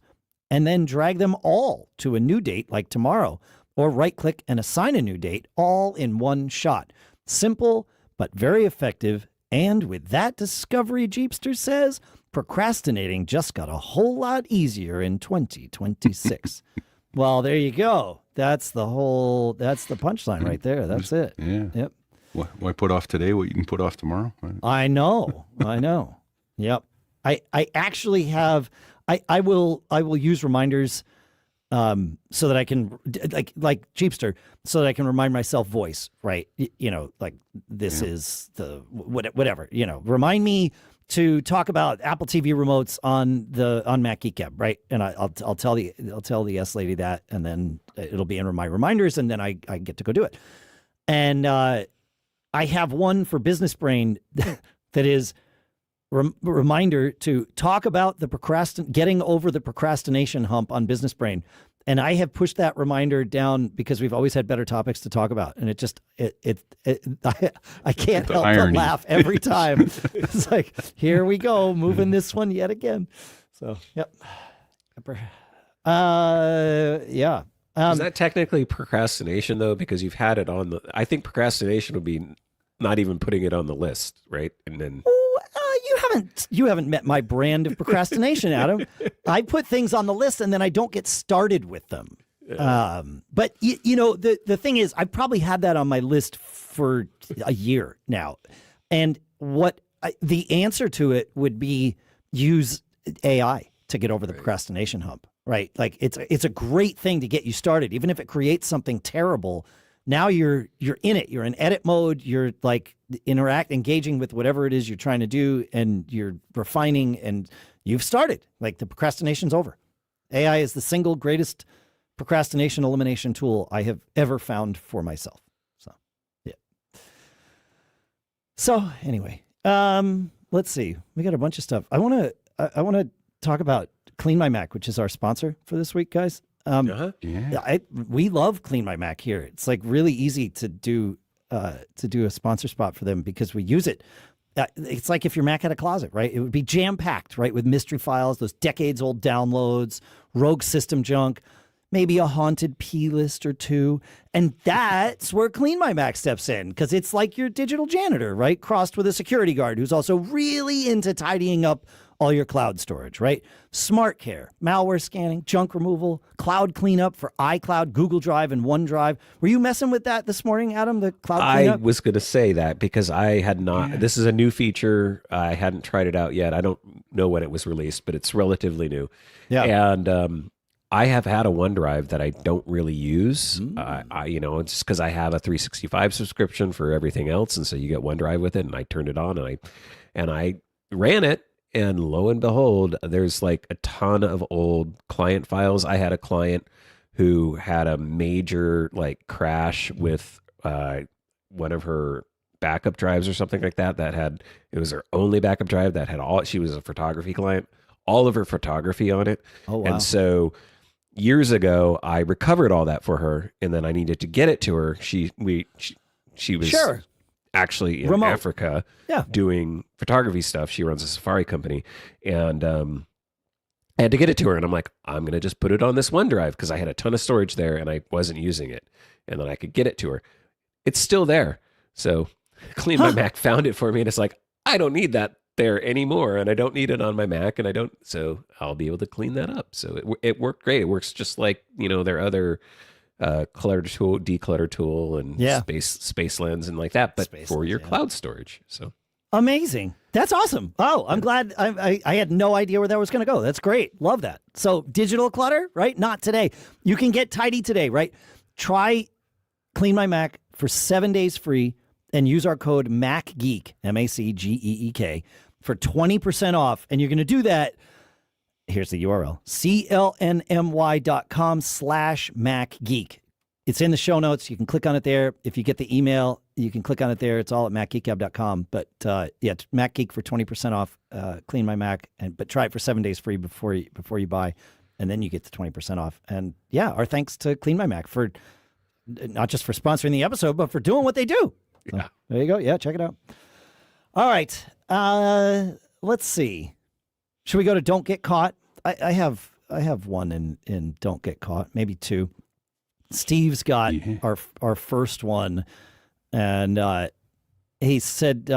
and then drag them all to a new date like tomorrow, or right-click and assign a new date all in one shot. Simple, but very effective. And with that discovery, Jeepster says, procrastinating just got a whole lot easier in 2026. Well, there you go. That's the punchline right there. That's it. Yeah. Yep. Why put off today what you can put off tomorrow? I know. Yep. I actually have, I will use reminders so that I can, like Jeepster, so that I can remind myself voice, right? Like this is the, whatever, remind me to talk about Apple TV remotes on Mac Geek Gab, right? And I'll tell the S lady that, and then it'll be in my reminders, and then I get to go do it. And I have one for Business Brain that is reminder to talk about the getting over the procrastination hump on Business Brain. And I have pushed that reminder down because we've always had better topics to talk about. And I can't help but laugh every time. It's like, here we go, moving this one yet again. So, yep. Yeah. Is that technically procrastination though? Because you've had it on I think procrastination would be not even putting it on the list, right? And then you haven't met my brand of procrastination, Adam. I put things on the list and then I don't get started with them. Yeah. But the thing is, I've probably had that on my list for a year now. And the answer to it would be use AI to get over the procrastination hump, right? Like it's a great thing to get you started, even if it creates something terrible. Now you're in it. You're in edit mode. You're like engaging with whatever it is you're trying to do, and you're refining, and you've started. Like the procrastination's over. AI is the single greatest procrastination elimination tool I have ever found for myself. So, yeah. So anyway, let's see. We got a bunch of stuff. I want to talk about CleanMyMac, which is our sponsor for this week, guys. We love CleanMyMac here. It's like really easy to do a sponsor spot for them because we use it. It's like if your Mac had a closet, right? It would be jam-packed, right? With mystery files, those decades-old downloads, rogue system junk, maybe a haunted P-list or two. And that's where CleanMyMac steps in, because it's like your digital janitor, right? Crossed with a security guard who's also really into tidying up all your cloud storage, right? Smart care, malware scanning, junk removal, cloud cleanup for iCloud, Google Drive, and OneDrive. Were you messing with that this morning, Adam, the cloud cleanup? I was going to say that because I had not. Yeah. This is a new feature. I hadn't tried it out yet. I don't know when it was released, but it's relatively new. Yeah. And I have had a OneDrive that I don't really use. It's just because I have a 365 subscription for everything else, and so you get OneDrive with it. And I turned it on, and I ran it. And lo and behold, there's like a ton of old client files. I had a client who had a major like crash with one of her backup drives or something like that. It was her only backup drive that had she was a photography client, all of her photography on it. Oh, wow. And so years ago, I recovered all that for her, and then I needed to get it to her. She was actually in remote Africa doing photography stuff. She runs a safari company, and I had to get it to her, and I'm like, I'm going to just put it on this OneDrive because I had a ton of storage there and I wasn't using it, and then I could get it to her. It's still there. So CleanMyMac found it for me, and it's like, I don't need that there anymore, and I don't need it on my Mac, and so I'll be able to clean that up. So it worked great. It works just like, their other declutter tool and space lens and like that, but for your cloud storage. So amazing. That's awesome. Oh, I'm glad. I had no idea where that was going to go. That's great. Love that. So digital clutter, right? Not today. You can get tidy today, right? Try CleanMyMac for 7 days free and use our code MACGEEK, MACGEEK, for 20% off. And you're going to do that. Here's the URL, clnmy.com/MacGeek. It's in the show notes. You can click on it there. If you get the email, you can click on it there. It's all at macgeekgab.com. But MacGeek for 20% off, CleanMyMac, but try it for 7 days free before you buy, and then you get the 20% off. And our thanks to CleanMyMac for not just for sponsoring the episode, but for doing what they do. So, there you go. Yeah, check it out. All right. Let's see. Should we go to Don't Get Caught? I have one in Don't Get Caught, maybe two. Steve's got our first one, and he said,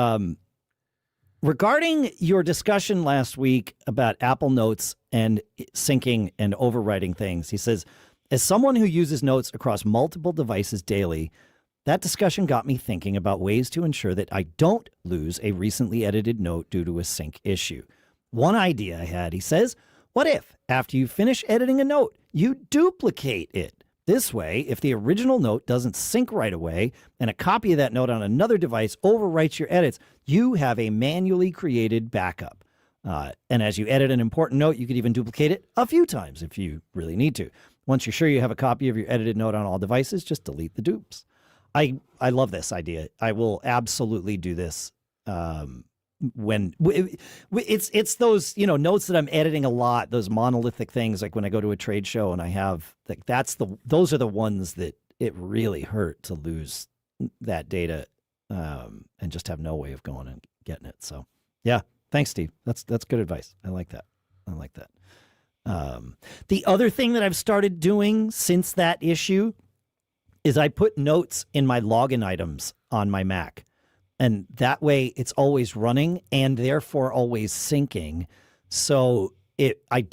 regarding your discussion last week about Apple Notes and syncing and overwriting things, he says, as someone who uses Notes across multiple devices daily, that discussion got me thinking about ways to ensure that I don't lose a recently edited note due to a sync issue. One idea I had, he says, what if, after you finish editing a note, you duplicate it? This way, if the original note doesn't sync right away and a copy of that note on another device overwrites your edits, you have a manually created backup. And as you edit an important note, you could even duplicate it a few times if you really need to. Once you're sure you have a copy of your edited note on all devices, just delete the dupes. I love this idea. I will absolutely do this when it's those, notes that I'm editing a lot, those monolithic things, like when I go to a trade show and I have like those are the ones that it really hurt to lose that data and just have no way of going and getting it. So yeah, thanks, Steve. That's good advice. I like that. The other thing that I've started doing since that issue is I put notes in my login items on my Mac. And that way it's always running and therefore always syncing. So I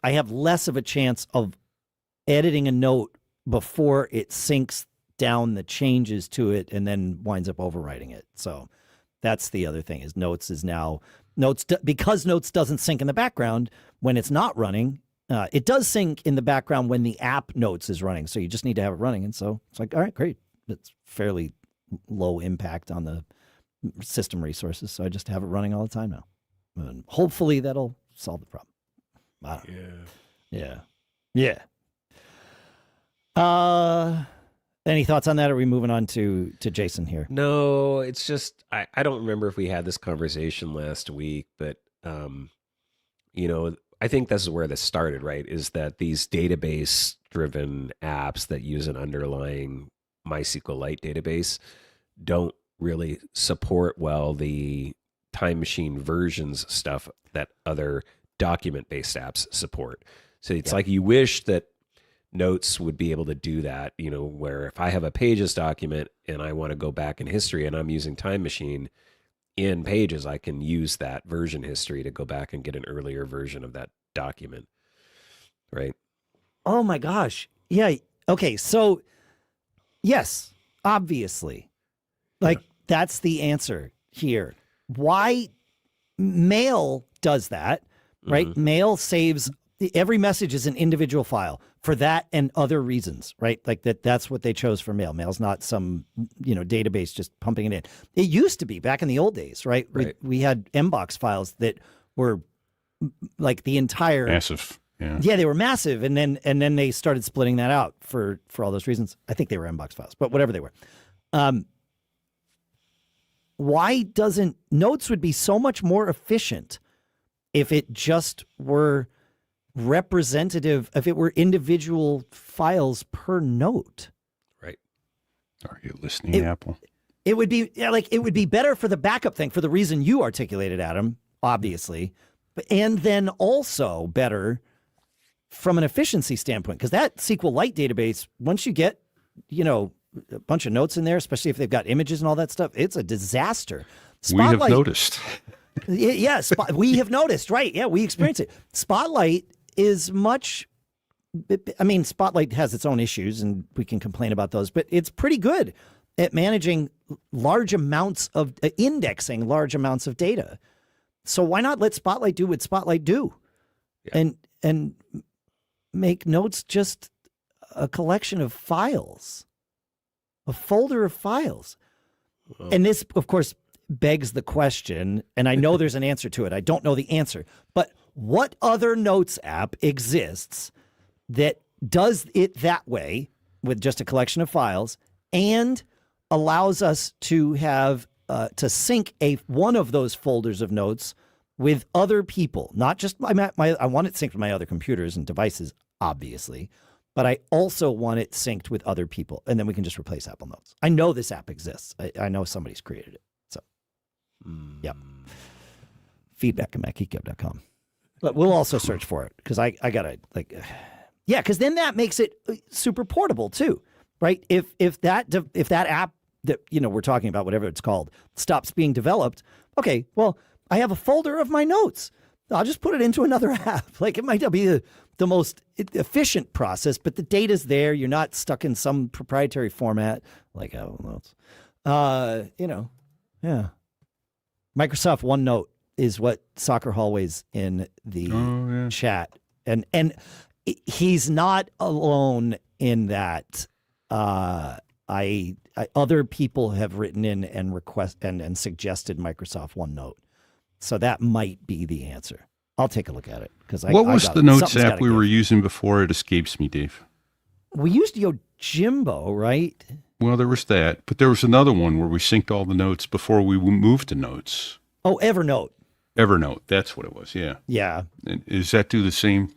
have less of a chance of editing a note before it syncs down the changes to it and then winds up overwriting it. So that's the other thing is because Notes doesn't sync in the background when it's not running. It does sync in the background when the app Notes is running. So you just need to have it running. And so it's like, all right, great. It's fairly low impact on the system resources. So I just have it running all the time now. And hopefully that'll solve the problem. I don't know. Yeah. Any thoughts on that? Or are we moving on to Jason here? No, it's just, I don't remember if we had this conversation last week, but, I think this is where this started, right? Is that these database-driven apps that use an underlying MySQLite database don't really support well the time machine versions stuff that other document-based apps support. So it's like you wish that Notes would be able to do that, where if I have a Pages document and I want to go back in history and I'm using Time Machine in Pages, I can use that version history to go back and get an earlier version of that document, right? Oh my gosh. Yeah. Okay. So yes, obviously, that's the answer here. Why Mail does that, right? Mm-hmm. Mail saves every message is an individual file for that and other reasons, right? Like that's what they chose for Mail. Mail's not some, database just pumping it in. It used to be back in the old days, right? We had mbox files that were like the entire massive. Yeah, they were massive. And then they started splitting that out for all those reasons. I think they were mbox files, but whatever they were. Why doesn't Notes would be so much more efficient if it just were representative, if it were individual files per note? Right. Are you listening, Apple? It would be it would be better for the backup thing for the reason you articulated, Adam, obviously, and then also better from an efficiency standpoint, because that SQLite database, once you get, a bunch of notes in there, especially if they've got images and all that stuff, it's a disaster. Spotlight, we have noticed. We have noticed, right? Yeah, we experience it. Spotlight is much, Spotlight has its own issues and we can complain about those, but it's pretty good at managing large amounts of indexing large amounts of data. So why not let Spotlight do what Spotlight do? Yeah. And make Notes just a collection of files, a folder of files. Well, and this, of course, begs the question, and I know there's an answer to it. I don't know the answer, but what other Notes app exists that does it that way with just a collection of files and allows us to have to sync one of those folders of notes with other people, not just I want it synced with my other computers and devices, obviously, but I also want it synced with other people, and then we can just replace Apple Notes. I know this app exists. I know somebody's created it. So, yeah. Feedback at macgeekgab.com. But we'll also search for it because I gotta because then that makes it super portable too, right? If that app that we're talking about, whatever it's called, stops being developed, okay, well, I have a folder of my notes. I'll just put it into another app. It might not be the most efficient process, but the data's there. You're not stuck in some proprietary format like Apple Notes. Yeah. Microsoft OneNote is what Soccer Hallway's in the chat. And he's not alone in that. other people have written in and and suggested Microsoft OneNote. So that might be the answer. I'll take a look at it because what was the Notes app we were using before? It escapes me, Dave. We used Yojimbo, right? Well, there was that, but there was another one where we synced all the notes before we moved to Notes. Oh, Evernote. Evernote, that's what it was. Yeah. Yeah. And does that do the same?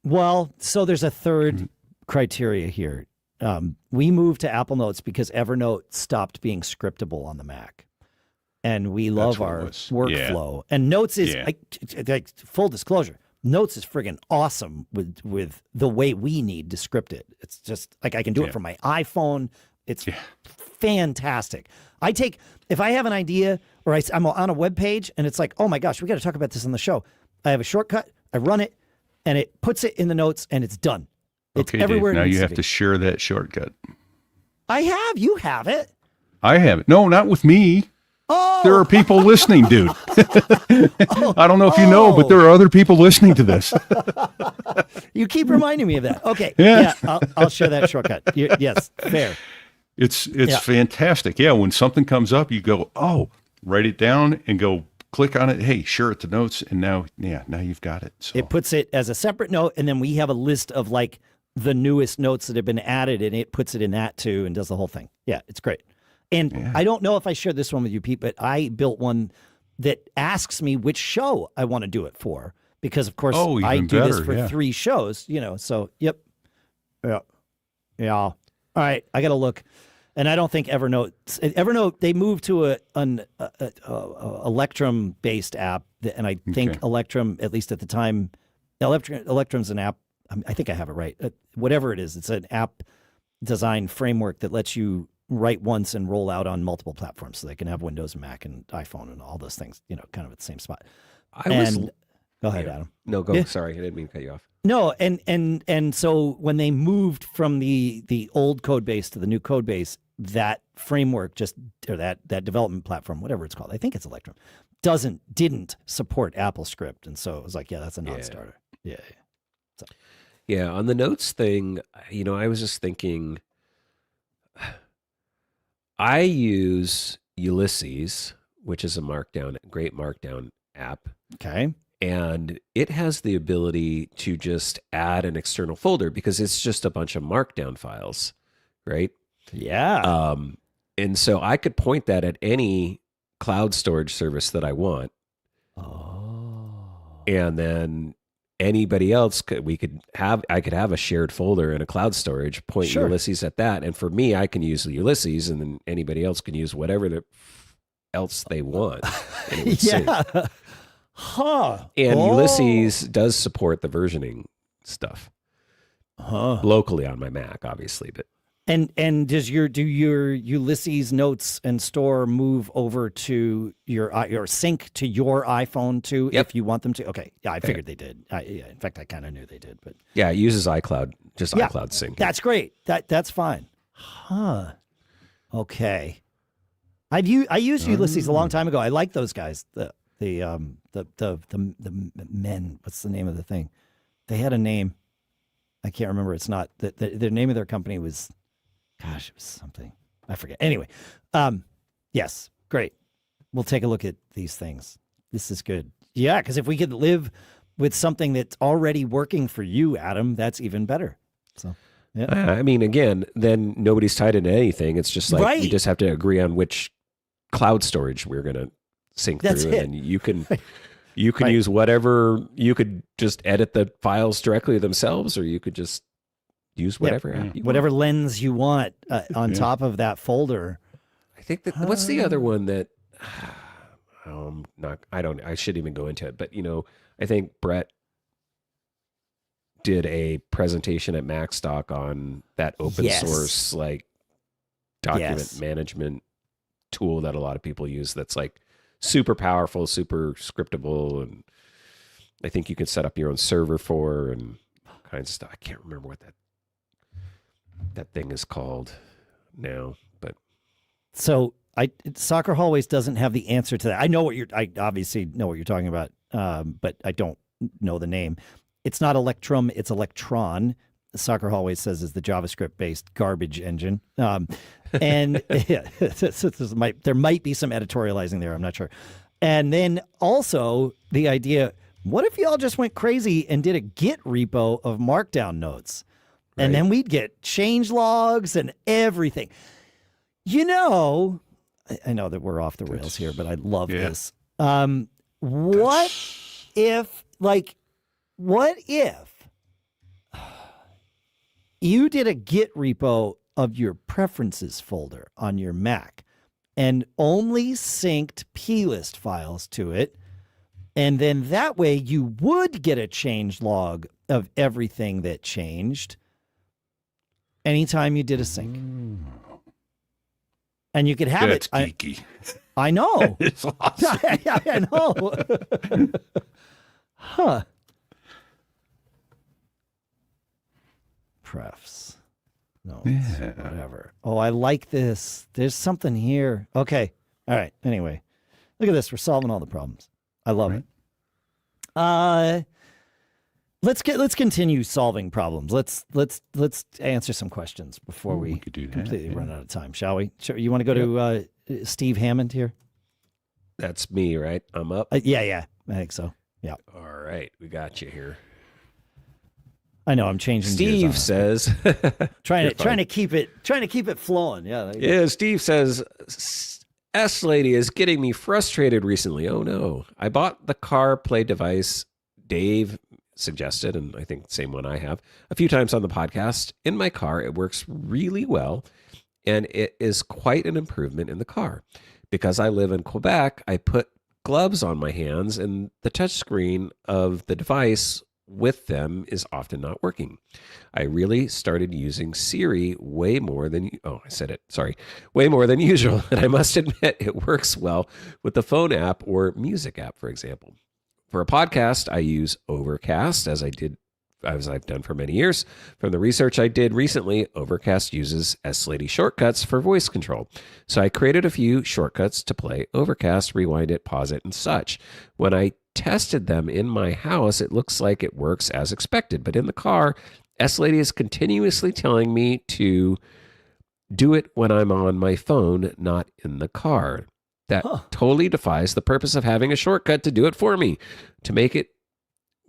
Well, so there's a third criteria here. We moved to Apple Notes because Evernote stopped being scriptable on the Mac. And we love our workflow. Yeah. And Notes is, like, full disclosure, Notes is friggin' awesome with the way we need to script it. It's just, like, I can do it from my iPhone. It's fantastic. If I have an idea or I'm on a web page and it's like, oh my gosh, we got to talk about this on the show. I have a shortcut, I run it, and it puts it in the notes and it's done. It's okay, everywhere. Dave, now you have to share that shortcut. I have. You have it. I have it. No, not with me. Oh, there are people listening, dude. I don't know if you know, but there are other people listening to this. You keep reminding me of that. Okay. Yeah, I'll share that shortcut. Yes, fair. It's fantastic. Yeah, when something comes up, you go, oh, write it down and go click on it. Hey, share it to Notes, and now you've got it. So it puts it as a separate note, and then we have a list of like the newest notes that have been added, and it puts it in that too, and does the whole thing. Yeah, it's great. And I don't know if I shared this one with you, Pete, but I built one that asks me which show I want to do it for, because of course I do this for 3 shows. So yep, yeah. All right, I got to look. And I don't think Evernote, they moved to an Electrum-based app, and I think Electrum, at least at the time, Electrum's an app, I think I have it right, whatever it is, it's an app design framework that lets you write once and roll out on multiple platforms, so they can have Windows and Mac and iPhone and all those things, kind of at the same spot. Go ahead, Adam. No, go. Yeah. Sorry, I didn't mean to cut you off. No, and so when they moved from the old code base to the new code base, that framework that development platform, whatever it's called, I think it's Electrum, didn't support AppleScript, and so it was like, that's a non-starter. Yeah. So. Yeah, on the Notes thing, I was just thinking, I use Ulysses, which is a great markdown app. Okay. And it has the ability to just add an external folder because it's just a bunch of markdown files, right? Yeah. And so I could point that at any cloud storage service that I want. Oh. And then anybody else I could have a shared folder in a cloud storage, point Ulysses at that. And for me, I can use Ulysses, and then anybody else can use whatever else they want. And it would sync. Huh. And Ulysses does support the versioning stuff locally on my Mac, obviously. But and do your Ulysses notes and store move over to your sync to your iPhone too if you want them to? Okay, yeah, I figured they did. In fact, I kind of knew they did. But yeah, it uses iCloud, just iCloud sync. That's great. That's fine. Huh. Okay. I used Ulysses a long time ago. I like those guys. The men. What's the name of the thing? They had a name. I can't remember. It's not the name of their company was. Gosh, it was something. I forget. Anyway, yes, great. We'll take a look at these things. This is good. Yeah, because if we could live with something that's already working for you, Adam, that's even better. So, yeah. I mean, again, then nobody's tied into anything. It's just like you just have to agree on which cloud storage we're going to sync through, and you can use whatever. You could just edit the files directly themselves, or you could just use whatever app you whatever want. lens you want on top of that folder. I think that what's the other one that I shouldn't even go into it, but I think Brett did a presentation at MacStock on that open source document management tool that a lot of people use that's like super powerful, super scriptable, and I think you can set up your own server for and all kinds of stuff. I can't remember what that thing is called now, but so Soccer Hallways doesn't have the answer to that. I obviously know what you're talking about, but I don't know the name. It's not Electrum, it's Electron, Soccer Hallway says is the JavaScript-based garbage engine. And yeah, there might be some editorializing there. I'm not sure. And then also the idea, what if y'all just went crazy and did a Git repo of Markdown notes? Right. And then we'd get change logs and everything. You know, I know that we're off the rails here, but I love this. What if you did a Git repo of your preferences folder on your Mac and only synced plist files to it, and then that way you would get a change log of everything that changed anytime you did a sync. And you could have That's geeky. I know. It's awesome. I know. Huh. Prefs. No, whatever. Oh, I like this. There's something here. Okay. All right. Anyway, look at this. We're solving all the problems. I love it. Let's continue solving problems. Let's answer some questions before we could do that, completely run out of time, shall we? You want to go to Steve Hammond here? That's me, right? I'm up. Yeah, I think so. Yeah. All right, we got you here. I know I'm changing. Steve says, trying to keep it flowing. Yeah. Steve says, S Lady is getting me frustrated recently. Oh no! I bought the CarPlay device Dave suggested, and I think the same one I have a few times on the podcast. In my car, it works really well, and it is quite an improvement in the car. Because I live in Quebec, I put gloves on my hands, and the touchscreen of the device with them is often not working. I really started using Siri way more than usual, and I must admit it works well with the phone app or music app, for example. For a podcast, I use Overcast, as I've done for many years. From the research I did recently, Overcast uses S-Lady shortcuts for voice control. So I created a few shortcuts to play Overcast, rewind it, pause it, and such. When I tested them in my house, it looks like it works as expected. But in the car, S-Lady is continuously telling me to do it when I'm on my phone, not in the car. That totally defies the purpose of having a shortcut to do it for me. To make it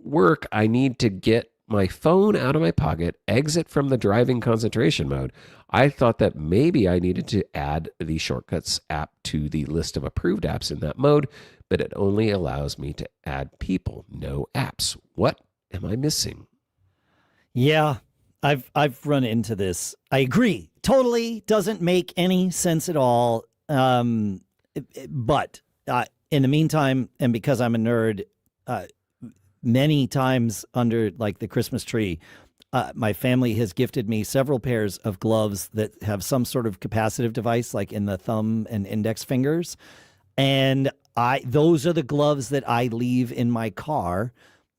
work, I need to get my phone out of my pocket, exit from the driving concentration mode. I thought that maybe I needed to add the Shortcuts app to the list of approved apps in that mode, but it only allows me to add people, no apps. What am I missing? Yeah, I've run into this. I agree. Totally doesn't make any sense at all. But in the meantime, and because I'm a nerd, many times under like the Christmas tree, my family has gifted me several pairs of gloves that have some sort of capacitive device, like in the thumb and index fingers. And those are the gloves that I leave in my car,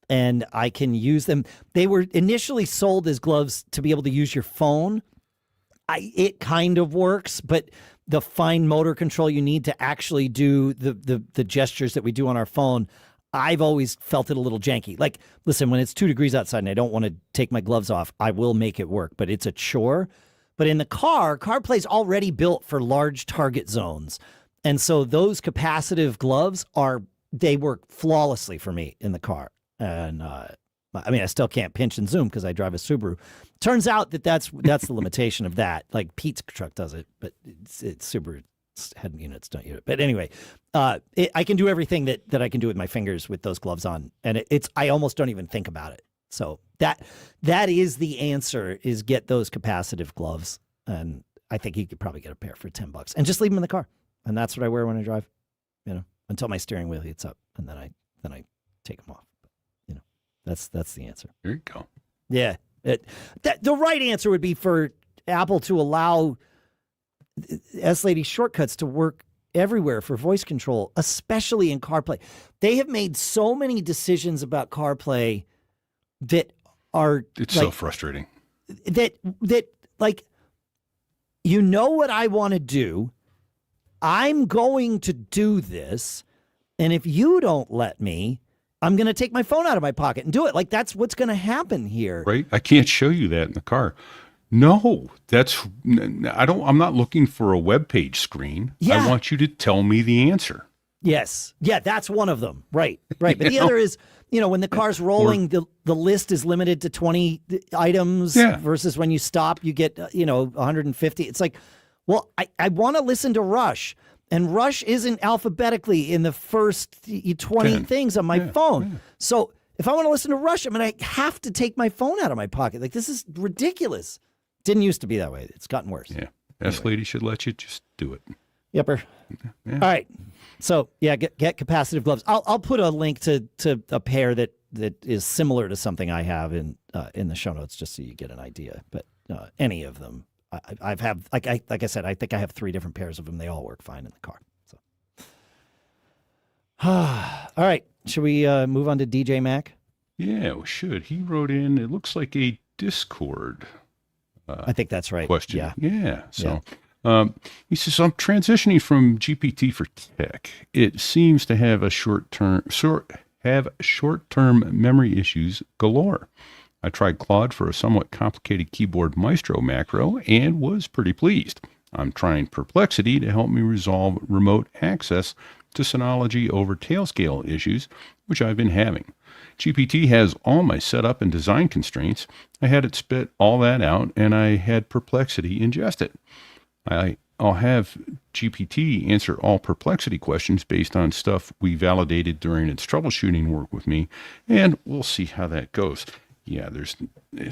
and I can use them. They were initially sold as gloves to be able to use your phone. It kind of works, but the fine motor control you need to actually do the gestures that we do on our phone, I've always felt it a little janky. Like, listen, when it's 2 degrees outside and I don't want to take my gloves off, I will make it work, but it's a chore. But in the car, CarPlay's already built for large target zones. And so those capacitive gloves they work flawlessly for me in the car. And I mean, I still can't pinch and zoom because I drive a Subaru. Turns out that's the limitation of that. Like Pete's truck does it, but it's Subaru head units don't use it. But anyway, I can do everything that I can do with my fingers with those gloves on, and I almost don't even think about it. So that is the answer: is get those capacitive gloves, and I think you could probably get a pair for $10 and just leave them in the car, and that's what I wear when I drive, until my steering wheel heats up, and then I take them off. That's the answer. There you go. Yeah. The right answer would be for Apple to allow S-Lady shortcuts to work everywhere for voice control, especially in CarPlay. They have made so many decisions about CarPlay that are... It's so frustrating. That like, what I want to do. I'm going to do this. And if you don't let me, I'm going to take my phone out of my pocket and do it. Like, that's what's going to happen here. Right? I can't show you that in the car. No, I'm not looking for a web page screen. Yeah. I want you to tell me the answer. Yes. Yeah, that's one of them. Right. But the other is, when the car's rolling, the list is limited to 20 items versus when you stop, you get, 150. It's like, well, I want to listen to Rush, and Rush isn't alphabetically in the first 20 things on my phone. Yeah. So if I want to listen to Rush, I have to take my phone out of my pocket. Like, this is ridiculous. Didn't used to be that way. It's gotten worse. Yeah. S-Lady should let you just do it. Yepper. Yeah. All right. So get capacitive gloves. I'll put a link to a pair that is similar to something I have in the show notes, just so you get an idea. But any of them, I've like I said, I think I have 3 different pairs of them. They all work fine in the car. So, all right. Should we move on to DJ Mac? Yeah, we should. He wrote in. It looks like a Discord. I think that's right. Question. Yeah. So. Yeah. He says, I'm transitioning from GPT for tech. It seems to have short-term memory issues galore. I tried Claude for a somewhat complicated keyboard Maestro macro and was pretty pleased. I'm trying Perplexity to help me resolve remote access to Synology over tailscale issues, which I've been having. GPT has all my setup and design constraints. I had it spit all that out, and I had Perplexity ingest it. I'll have GPT answer all Perplexity questions based on stuff we validated during its troubleshooting work with me, and we'll see how that goes. Yeah, there's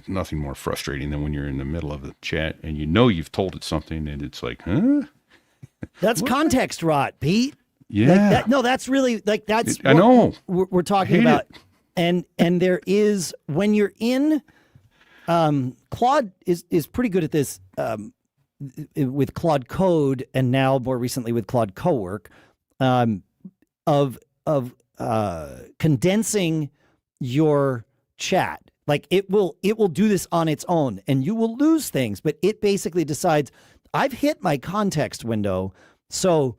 nothing more frustrating than when you're in the middle of a chat and you've told it something and it's like, huh? That's context rot, Pete. Yeah. That's really that's I know. We're talking about. And there is, when you're in, Claude is pretty good at this. With Claude Code, and now more recently with Claude Cowork, of condensing your chat. Like, it will do this on its own, and you will lose things, but it basically decides, I've hit my context window, so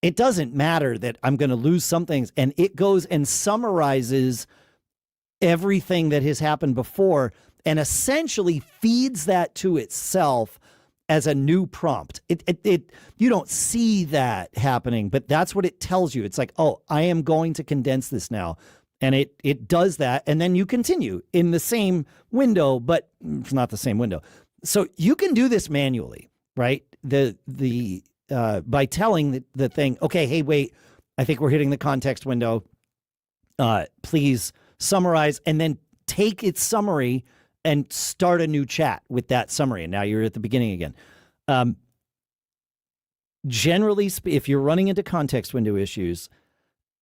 it doesn't matter that I'm going to lose some things, and it goes and summarizes everything that has happened before and essentially feeds that to itself as a new prompt. You don't see that happening, but that's what it tells you. It's like, oh, I am going to condense this now. And it does that. And then you continue in the same window, but it's not the same window. So you can do this manually, right? By telling the thing, okay, hey, wait, I think we're hitting the context window. Please summarize, and then take its summary and start a new chat with that summary. And now you're at the beginning again. Generally, if you're running into context window issues,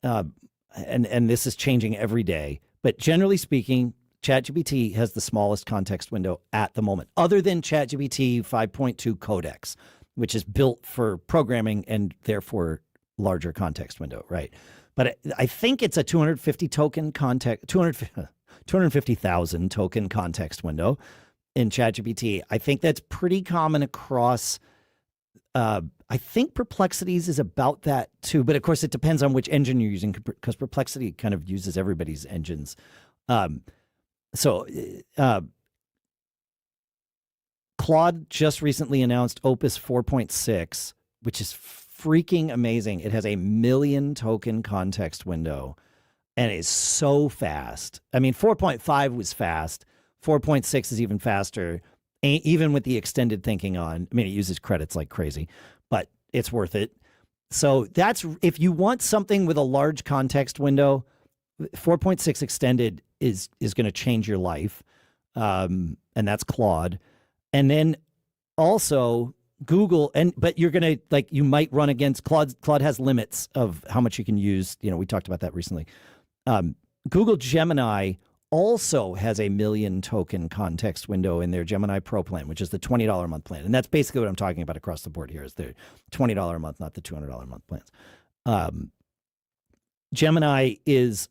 and this is changing every day, but generally speaking, ChatGPT has the smallest context window at the moment, other than ChatGPT 5.2 Codex, which is built for programming and therefore larger context window, right? But I think it's a 250,000 token context window in ChatGPT. I think that's pretty common across. I think Perplexity's is about that too, but of course it depends on which engine you're using, because Perplexity kind of uses everybody's engines. Claude just recently announced Opus 4.6, which is freaking amazing. It has a 1 million token context window and is so fast. I mean, 4.5 was fast. 4.6 is even faster, even with the extended thinking on. I mean, it uses credits like crazy, but it's worth it. So that's, if you want something with a large context window, 4.6 extended is going to change your life. And that's Claude. And then also Google, but you're going to, you might run against Claude. Claude has limits of how much you can use. We talked about that recently. Google Gemini also has a 1 million token context window in their Gemini Pro plan, which is the $20 a month plan. And that's basically what I'm talking about across the board here, is the $20 a month, not the $200 a month plans. Gemini it's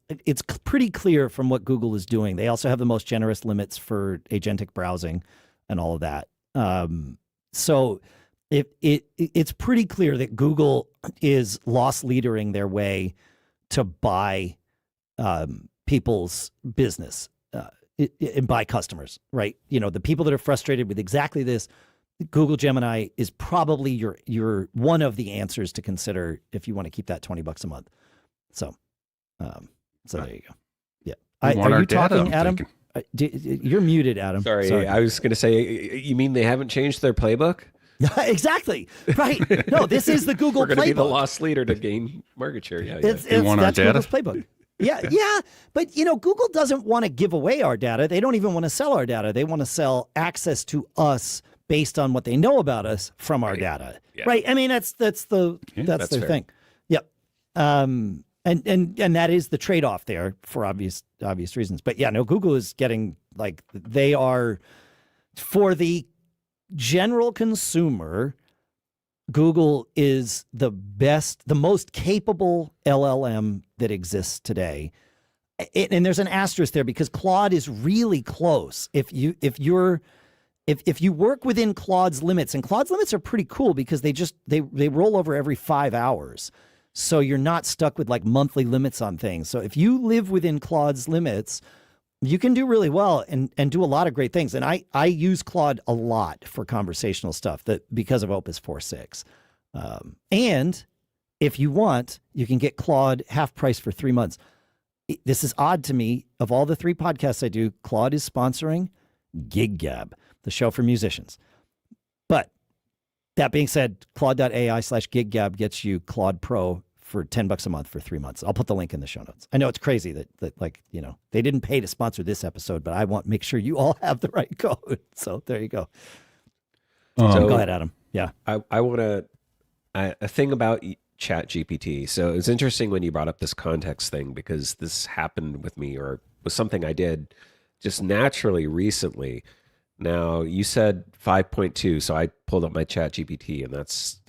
pretty clear from what Google is doing. They also have the most generous limits for agentic browsing and all of that. So it's pretty clear that Google is loss leadering their way to buy people's business by customers, right? The people that are frustrated with exactly this, Google Gemini is probably your one of the answers to consider if you want to keep that $20 a month. So there you go. Yeah. Are you talking, Adam? You're muted, Adam. Sorry. I was going to say, you mean they haven't changed their playbook? Exactly. Right. No, this is the Google We're going to be the playbook. lost leader to gain market share. Yeah, They want our That's data? Google's playbook. Yeah. But, Google doesn't want to give away our data. They don't even want to sell our data. They want to sell access to us based on what they know about us from our data. Yeah. Right. I mean, that's their fair. thing. Yep. And that is the trade-off there for obvious reasons. But yeah, no, Google is getting they are, for the general consumer, Google is the most capable LLM that exists today. And there's an asterisk there because Claude is really close. If you work within Claude's limits, and Claude's limits are pretty cool because they roll over every 5 hours. So you're not stuck with monthly limits on things. So if you live within Claude's limits, you can do really well and do a lot of great things. And I use Claude a lot for conversational stuff because of Opus 4.6. And if you want, you can get Claude half price for 3 months. This is odd to me. Of all the 3 podcasts I do, Claude is sponsoring Geek Gab, the show for musicians. But that being said, Claude.ai/GigGab gets you Claude Pro for $10 a month for 3 months. I'll put the link in the show notes. I know it's crazy that they didn't pay to sponsor this episode, but I want to make sure you all have the right code. So there you go. So go ahead, Adam. Yeah. I want to, a thing about ChatGPT. So it's interesting when you brought up this context thing, because this happened with me, or was something I did just naturally recently. Now, you said 5.2, so I pulled up my ChatGPT, and that's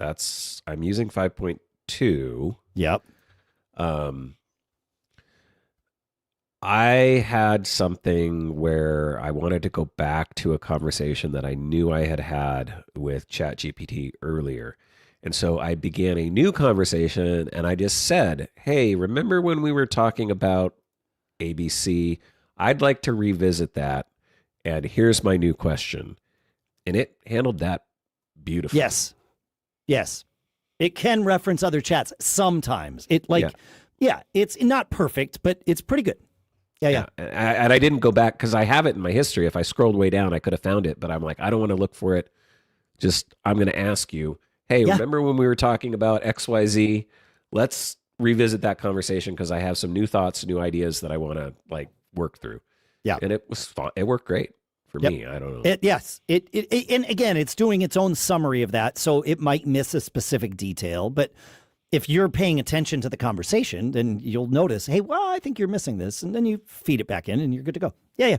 I'm using 5.2. Yep. I had something where I wanted to go back to a conversation that I knew I had with ChatGPT earlier. And so I began a new conversation, and I just said, hey, remember when we were talking about ABC? I'd like to revisit that. And here's my new question. And it handled that beautifully. Yes. It can reference other chats sometimes. It's not perfect, but it's pretty good. Yeah. And I didn't go back because I have it in my history. If I scrolled way down, I could have found it. But I'm like, I don't want to look for it. I'm going to ask you, hey, remember when we were talking about XYZ? Let's revisit that conversation because I have some new thoughts, new ideas that I want to work through. Yeah. And it was fun. It worked great for me. I don't know. And again, it's doing its own summary of that. So it might miss a specific detail, but if you're paying attention to the conversation, then you'll notice, hey, well, I think you're missing this. And then you feed it back in and you're good to go. Yeah.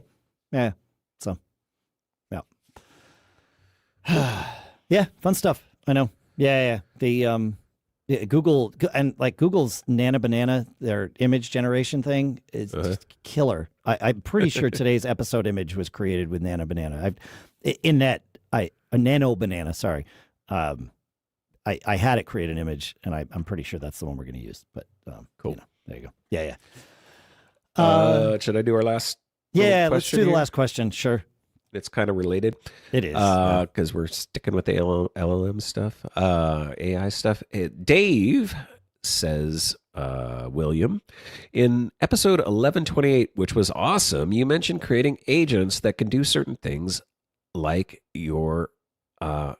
So, yeah. Yeah, fun stuff. I know. Yeah. The Google and Google's Nana Banana, their image generation thing is just killer. I'm pretty sure today's episode image was created with Nana Banana. A Nano Banana. Sorry, I had it create an image, and I'm pretty sure that's the one we're going to use. But cool. There you go. Yeah. Should I do our last? Yeah, let's do the last question. Sure. It's kind of related. It is. Because we're sticking with the LLM stuff, AI stuff. Dave says, William, in episode 1128, which was awesome, you mentioned creating agents that can do certain things like your, I'm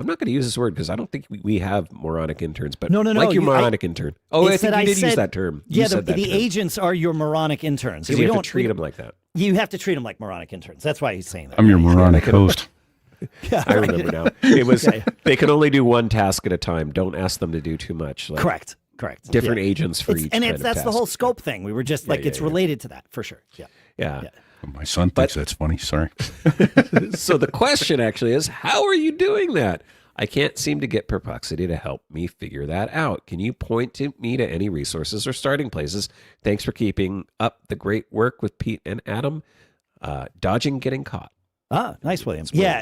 not going to use this word because I don't think we have moronic interns, but no. Like your moronic intern. Oh, I think you did use that term. Yeah, the agents are your moronic interns. You have to treat them like that. You have to treat them like moronic interns. That's why he's saying that. I'm your moronic host. Yeah, I remember now. It was they can only do one task at a time. Don't ask them to do too much. Correct. Different agents for each. And that's the whole scope thing. We were just it's related to that for sure. Yeah. My son thinks that's funny. Sorry. So the question actually is, how are you doing that? I can't seem to get Perplexity to help me figure that out. Can you point me to any resources or starting places? Thanks for keeping up the great work with Pete and Adam. Dodging getting caught. Ah, nice, William. Yeah.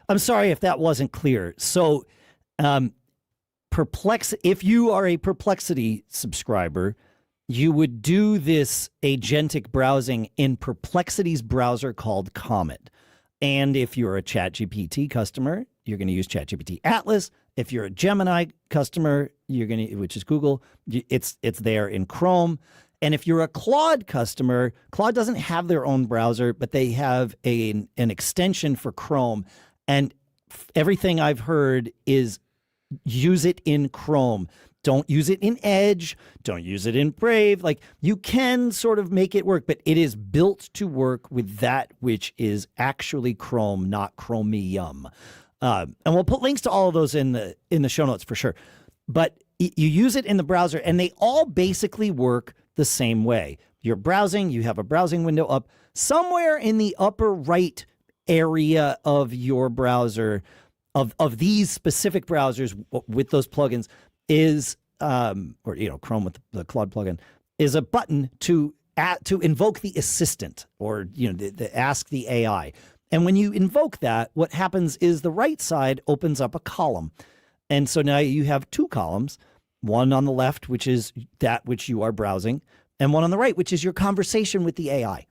I'm sorry if that wasn't clear. So if you are a Perplexity subscriber, you would do this agentic browsing in Perplexity's browser called Comet. And if you're a ChatGPT customer, you're going to use ChatGPT Atlas. If you're a Gemini customer, you're going to, which is Google, it's there in Chrome. And if you're a Claude customer, Claude doesn't have their own browser, but they have an extension for Chrome. And everything I've heard is use it in Chrome. Don't use it in Edge. Don't use it in Brave. Like, you can sort of make it work, but it is built to work with that which is actually Chrome, not Chromium. And we'll put links to all of those in the show notes for sure. But you use it in the browser, and they all basically work the same way. You're browsing. You have a browsing window up. Somewhere in the upper right area of your browser, of these specific browsers with those plugins, is or Chrome with the Claude plugin, is a button to invoke the assistant, or the ask the AI. And when you invoke that, what happens is the right side opens up a column. And so now you have two columns, one on the left, which is that which you are browsing, and one on the right, which is your conversation with the AI.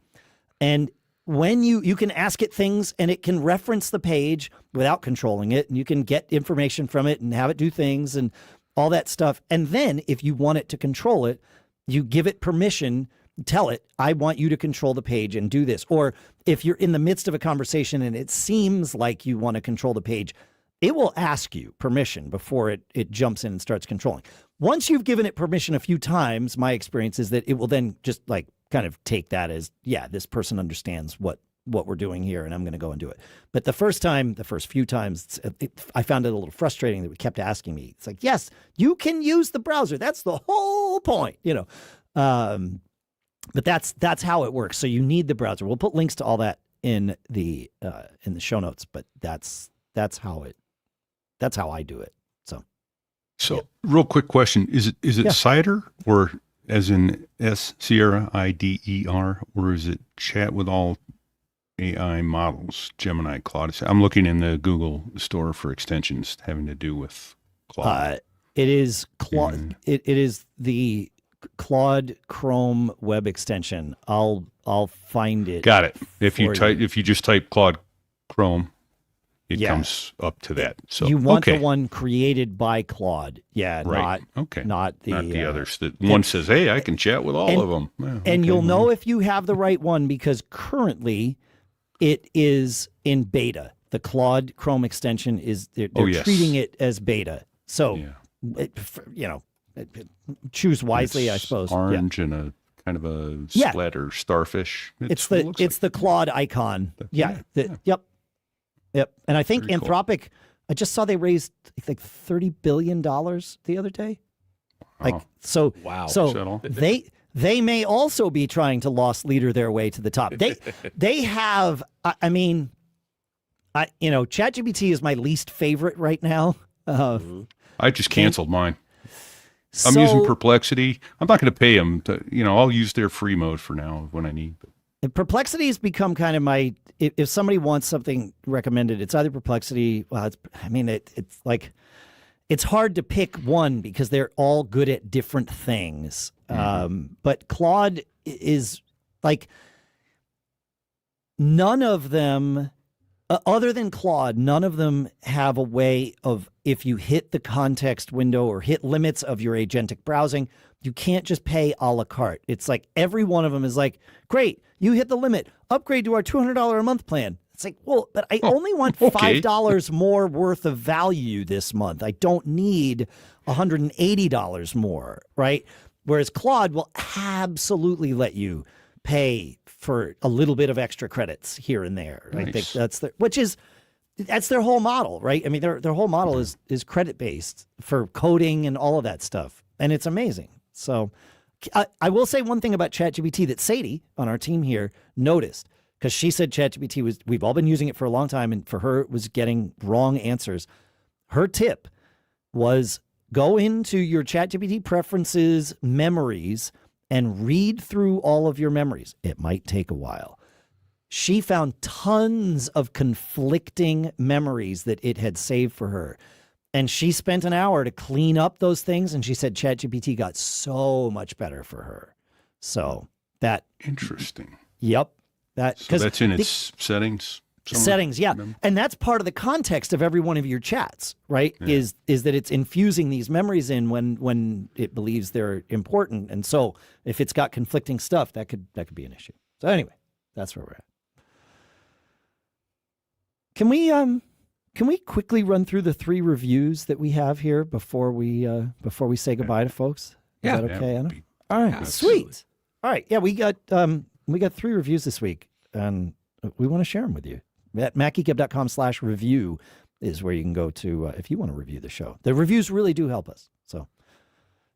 And when you can ask it things, and it can reference the page without controlling it, and you can get information from it and have it do things and all that stuff. And then if you want it to control it, you give it permission, tell it, I want you to control the page and do this. Or if you're in the midst of a conversation and it seems like you want to control the page, it will ask you permission before it jumps in and starts controlling. Once you've given it permission a few times, my experience is that it will then just like kind of take that as, yeah, this person understands what we're doing here, and I'm going to go and do it. But the first few times, I found it a little frustrating that we kept asking me. It's like, yes, you can use the browser. That's the whole point, But that's how it works. So you need the browser. We'll put links to all that in the show notes. But that's how I do it. So yeah. Real quick question: Is it Yeah. Cider, or as in Sierra-IDER, or is it chat with all AI models, Gemini, Claude? I'm looking in the Google store for extensions having to do with Claude. It is Claude. It is the Claude Chrome web extension. I'll find it. Got it. If you you. just type Claude Chrome, it comes up to that. So you want the one created by Claude, right. not the others. That one says, "Hey, I can chat with all of them," and you'll know if you have the right one because currently it is in beta. The Claude Chrome extension is they're treating it as beta. So choose wisely, I suppose. Orange and a kind of a splatter starfish. It's the Claude icon. Yep. And I think Very Anthropic, I just saw they raised like $30 billion the other day. Wow. So they may also be trying to loss leader their way to the top. They have, ChatGPT is my least favorite right now. I just canceled mine. I'm using Perplexity. I'm not going to pay them. I'll use their free mode for now when I need. Perplexity has become kind of my. If somebody wants something recommended, it's either Perplexity. Well, it's like it's hard to pick one because they're all good at different things. But Claude is like none of them. Other than Claude, none of them have a way of, if you hit the context window or hit limits of your agentic browsing, you can't just pay a la carte. It's like every one of them is like, great, you hit the limit, upgrade to our $200 a month plan. It's like, well, but I only want $5 more worth of value this month. I don't need $180 more, right? Whereas Claude will absolutely let you pay for a little bit of extra credits here and there. Right? Nice. That's their whole model, right? I mean, their whole model is credit based for coding and all of that stuff, and it's amazing. So, I will say one thing about ChatGPT that Sadie on our team here noticed, because she said ChatGPT we've all been using it for a long time, and for her it was getting wrong answers. Her tip was go into your ChatGPT preferences memories and read through all of your memories. It might take a while. She found tons of conflicting memories that it had saved for her. And she spent an hour to clean up those things, and she said ChatGPT got so much better for her. So that Interesting. Yep. So that's in its settings. Somewhere? Settings, yeah. And that's part of the context of every one of your chats, right? Yeah. Is that it's infusing these memories in when it believes they're important. And so if it's got conflicting stuff, that could be an issue. So anyway, that's where we're at. Can we quickly run through the 3 reviews that we have here before we say goodbye to folks? Is that okay, Anna? All right, sweet. All right, yeah, we got 3 reviews this week, and we want to share them with you. At macgeekgab.com/review is where you can go to if you want to review the show. The reviews really do help us. So,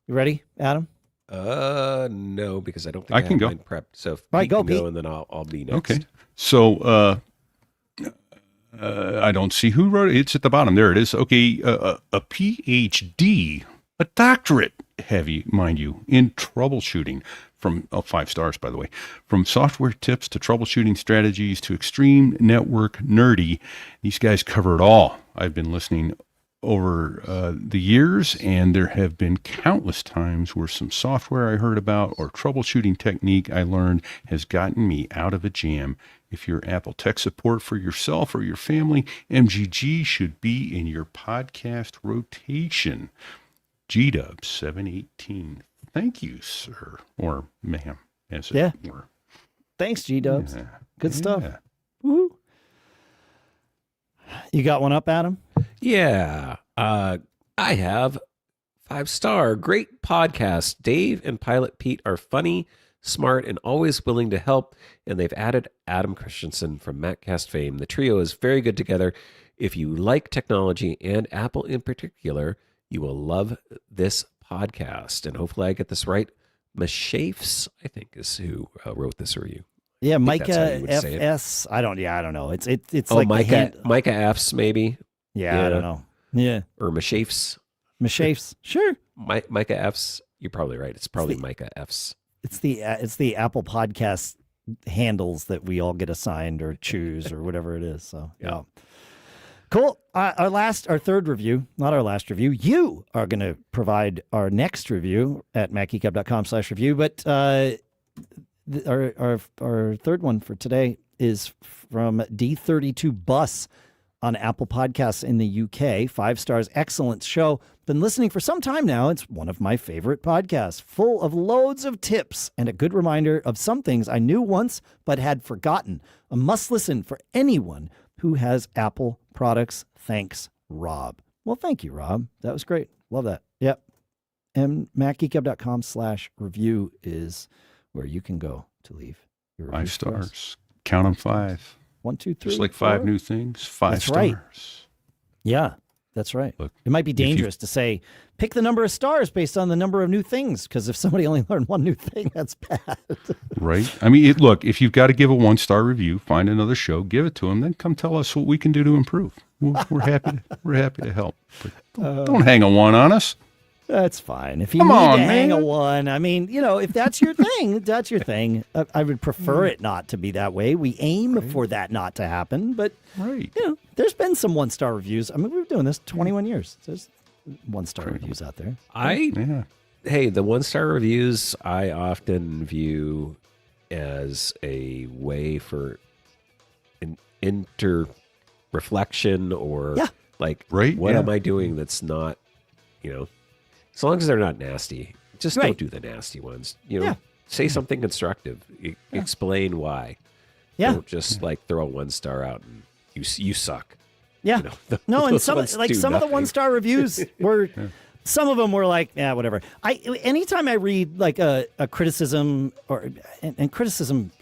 you ready, Adam? No, because I don't think I can go. Mine prepped. So if right, Pete go, can Pete. go, and then I'll be next. Okay. So I don't see who wrote it. It's at the bottom. There it is. Okay, a PhD, a doctorate, heavy, mind you, in troubleshooting. From 5 stars, by the way. From software tips to troubleshooting strategies to extreme network nerdy, these guys cover it all. I've been listening over the years, and there have been countless times where some software I heard about or troubleshooting technique I learned has gotten me out of a jam. If you're Apple tech support for yourself or your family, MGG should be in your podcast rotation. gdubs-718. Thank you, sir, or ma'am, as it were. Thanks, G-Dubs. Yeah. Good stuff. Woo-hoo. You got one up, Adam? Yeah. I have 5-star. Great podcast. Dave and Pilot Pete are funny, smart, and always willing to help. And they've added Adam Christensen from MacCast fame. The trio is very good together. If you like technology and Apple in particular, you will love this podcast. And hopefully I get this right. Machefs, I think, is who wrote this review. Yeah, Micah FS. I don't know. It's like Micah F's maybe. Yeah, I don't know. Yeah. Or Machefs. Machefs. Sure. Micah F's. You're probably right. It's probably Micah F's. It's the Apple Podcast handles that we all get assigned or choose or whatever it is. So yeah. Cool. Our third review, not our last review. You are going to provide our next review at macgeekgab.com/review. But our third one for today is from D32 Bus on Apple Podcasts in the UK. 5 stars, excellent show. Been listening for some time now. It's one of my favorite podcasts, full of loads of tips and a good reminder of some things I knew once but had forgotten. A must listen for anyone who has Apple products. Thanks, Rob. Well, thank you, Rob. That was great. Love that. Yep. And macgeekgab.com/review is where you can go to leave your 5 stars. Count them 5. 1, 2, 3. Just like 5 new things. 5 That's stars. Right. Yeah, that's right. Look, it might be dangerous to say pick the number of stars based on the number of new things, because if somebody only learned 1 new thing, that's bad. Right. I mean, look, if you've got to give a 1-star review, find another show, give it to them, then come tell us what we can do to improve. We're happy. We're happy to help. But don't hang a 1 on us. That's fine. If you need to hang a 1, I mean, if that's your thing, that's your thing. I would prefer it not to be that way. We aim for that not to happen, but there's been some 1-star reviews. I mean, we've been doing this 21 years. There's 1-star reviews out there. Hey, the 1-star reviews I often view as a way for an reflection or what am I doing that's not, as long as they're not nasty, just don't do the nasty ones. Say something constructive. Explain why. Yeah. Don't just throw a 1-star out and you suck. Yeah. And some of the 1-star reviews were, some of them were like, whatever. Anytime I read a criticism and criticism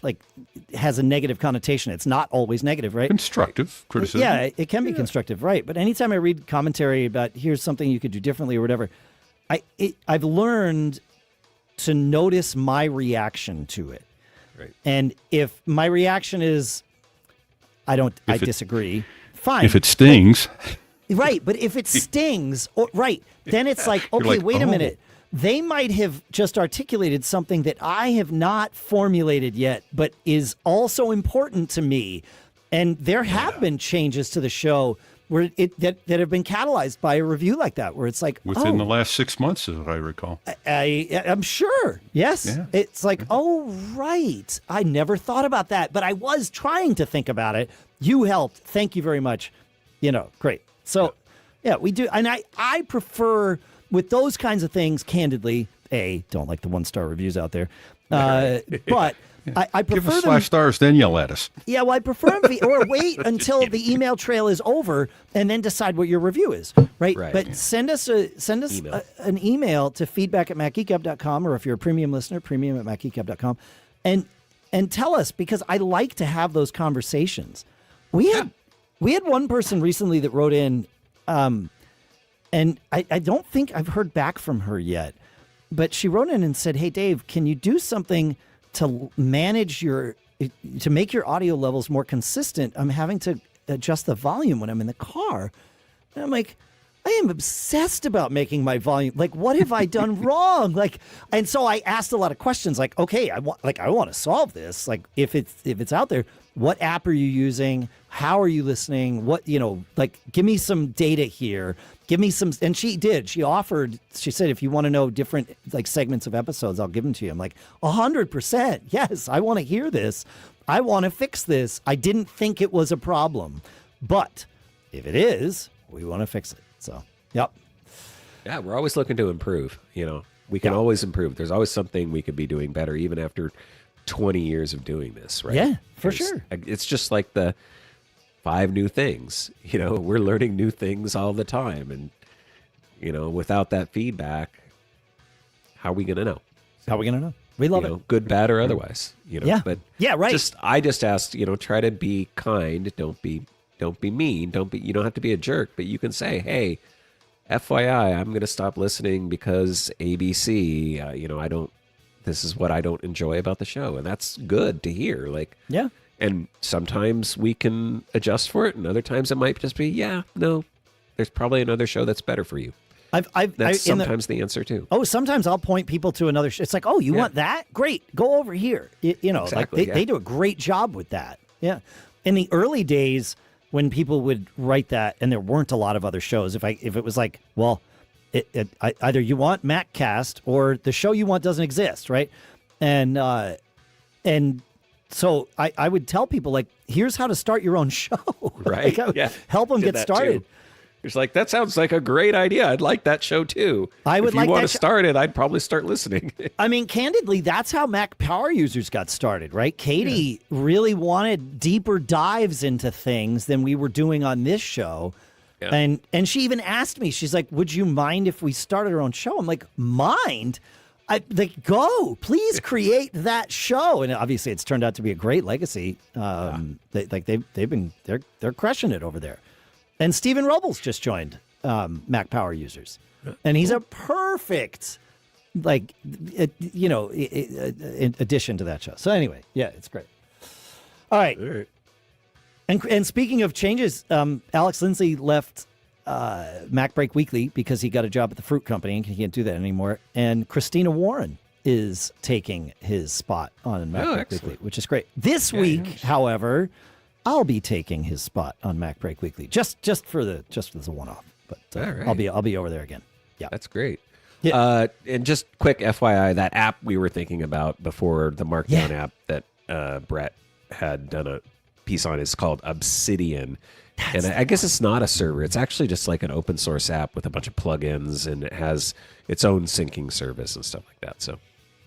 has a negative connotation. It's not always negative, right? Constructive criticism. Yeah, it can be constructive, right? But anytime I read commentary about here's something you could do differently or whatever, I've learned to notice my reaction to it. Right. And if my reaction is, I disagree, fine. If it stings. Right, but if it stings, then it's like, okay, wait a minute. They might have just articulated something that I have not formulated yet, but is also important to me. And there have been changes to the show that have been catalyzed by a review like that, where it's like Within the last 6 months, as I recall. I'm sure. Yes. Yeah. It's like, oh, right. I never thought about that, but I was trying to think about it. You helped. Thank you very much. Great. So, yeah, we do. And I prefer, with those kinds of things, candidly, don't like the 1-star reviews out there. But I prefer Give us them, 5 stars, then yell at us. Yeah, well, I prefer them, or wait until the email trail is over and then decide what your review is, right? But send us an email to feedback@macgeekgab.com, or if you're a premium listener, premium@macgeekgab.com, and tell us, because I like to have those conversations. We had one person recently that wrote in, and I don't think I've heard back from her yet, but she wrote in and said, "Hey, Dave, can you do something to make your audio levels more consistent? I'm having to adjust the volume when I'm in the car." And I'm like, I am obsessed about making my volume. Like, what have I done wrong? And so I asked a lot of questions. Like, okay, I want to solve this. Like, if it's out there, what app are you using? How are you listening? What, give me some data here. Give me some. And she did. She said, if you want to know different segments of episodes, I'll give them to you. I'm like, 100%. Yes, I want to hear this. I want to fix this. I didn't think it was a problem, but if it is, we want to fix it. So, yep. Yeah, we're always looking to improve. We can always improve. There's always something we could be doing better, even after 20 years of doing this, right? Yeah, for sure. It's just like the 5 new things. We're learning new things all the time. And, without that feedback, how are we going to know? How are we going to know? We love it. Good, bad, or otherwise. Yeah. But yeah, right. I just asked, try to be kind. Don't be mean. You don't have to be a jerk, but you can say, hey, FYI, I'm going to stop listening because ABC, this is what I don't enjoy about the show. And that's good to hear. Yeah. And sometimes we can adjust for it. And other times it might just be, there's probably another show that's better for you. That's sometimes the answer too. Oh, sometimes I'll point people to another show. It's like, oh, you want that? Great. Go over here. Exactly, they do a great job with that. Yeah. In the early days, when people would write that, and there weren't a lot of other shows, if it was like, well, either you want MacCast or the show you want doesn't exist, right? And so I would tell people, here's how to start your own show, right? Help them get started. Too. It's like, that sounds like a great idea. I'd like that show too. If you want to start it, I'd probably start listening. I mean, candidly, that's how Mac Power Users got started, right? Katie really wanted deeper dives into things than we were doing on this show. Yeah. And she even asked me, she's like, would you mind if we started our own show? I'm like, mind? Go, please create that show. And obviously it's turned out to be a great legacy. They're crushing it over there. And Stephen Robles just joined Mac Power Users, and he's a perfect, addition to that show. So anyway, yeah, it's great. All right. And speaking of changes, Alex Lindsay left Mac Break Weekly because he got a job at the fruit company and he can't do that anymore. And Christina Warren is taking his spot on Mac Break Weekly, which is great. This week, however, I'll be taking his spot on Mac Break Weekly, just as a one-off. But I'll be over there again. Yeah, that's great. Yeah. And just quick FYI, that app we were thinking about before, the Markdown app that Brett had done a piece on, is called Obsidian. And I guess it's not a server. It's actually just like an open source app with a bunch of plugins, and it has its own syncing service and stuff like that. So.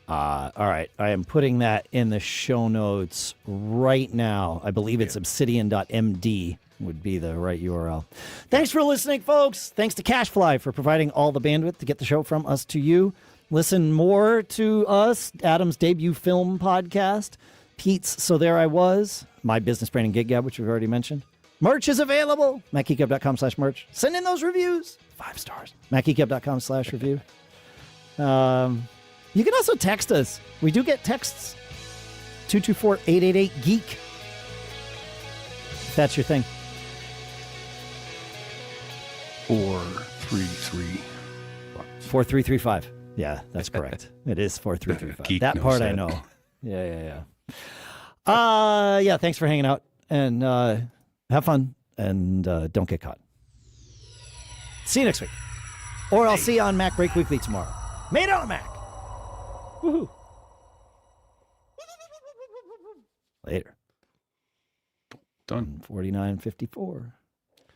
All right. I am putting that in the show notes right now. I believe it's obsidian.md would be the right URL. Thanks for listening, folks. Thanks to CacheFly for providing all the bandwidth to get the show from us to you. Listen more to us, Adam's debut film podcast, Pete's So There I Was, my business brain and Geek Gab, which we've already mentioned. Merch is available. MacGeekGab.com/merch. Send in those reviews. 5 stars. MacGeekGab.com/review. You can also text us. We do get texts. 224-888-GEEK. If that's your thing. 4335. Yeah, that's correct. It is 4335. Geek That part I know. Yeah. Thanks for hanging out. And have fun. And don't get caught. See you next week. Or I'll see you on Mac Break Weekly tomorrow. Made on a Mac. Woohoo. Later. Done. 49:54.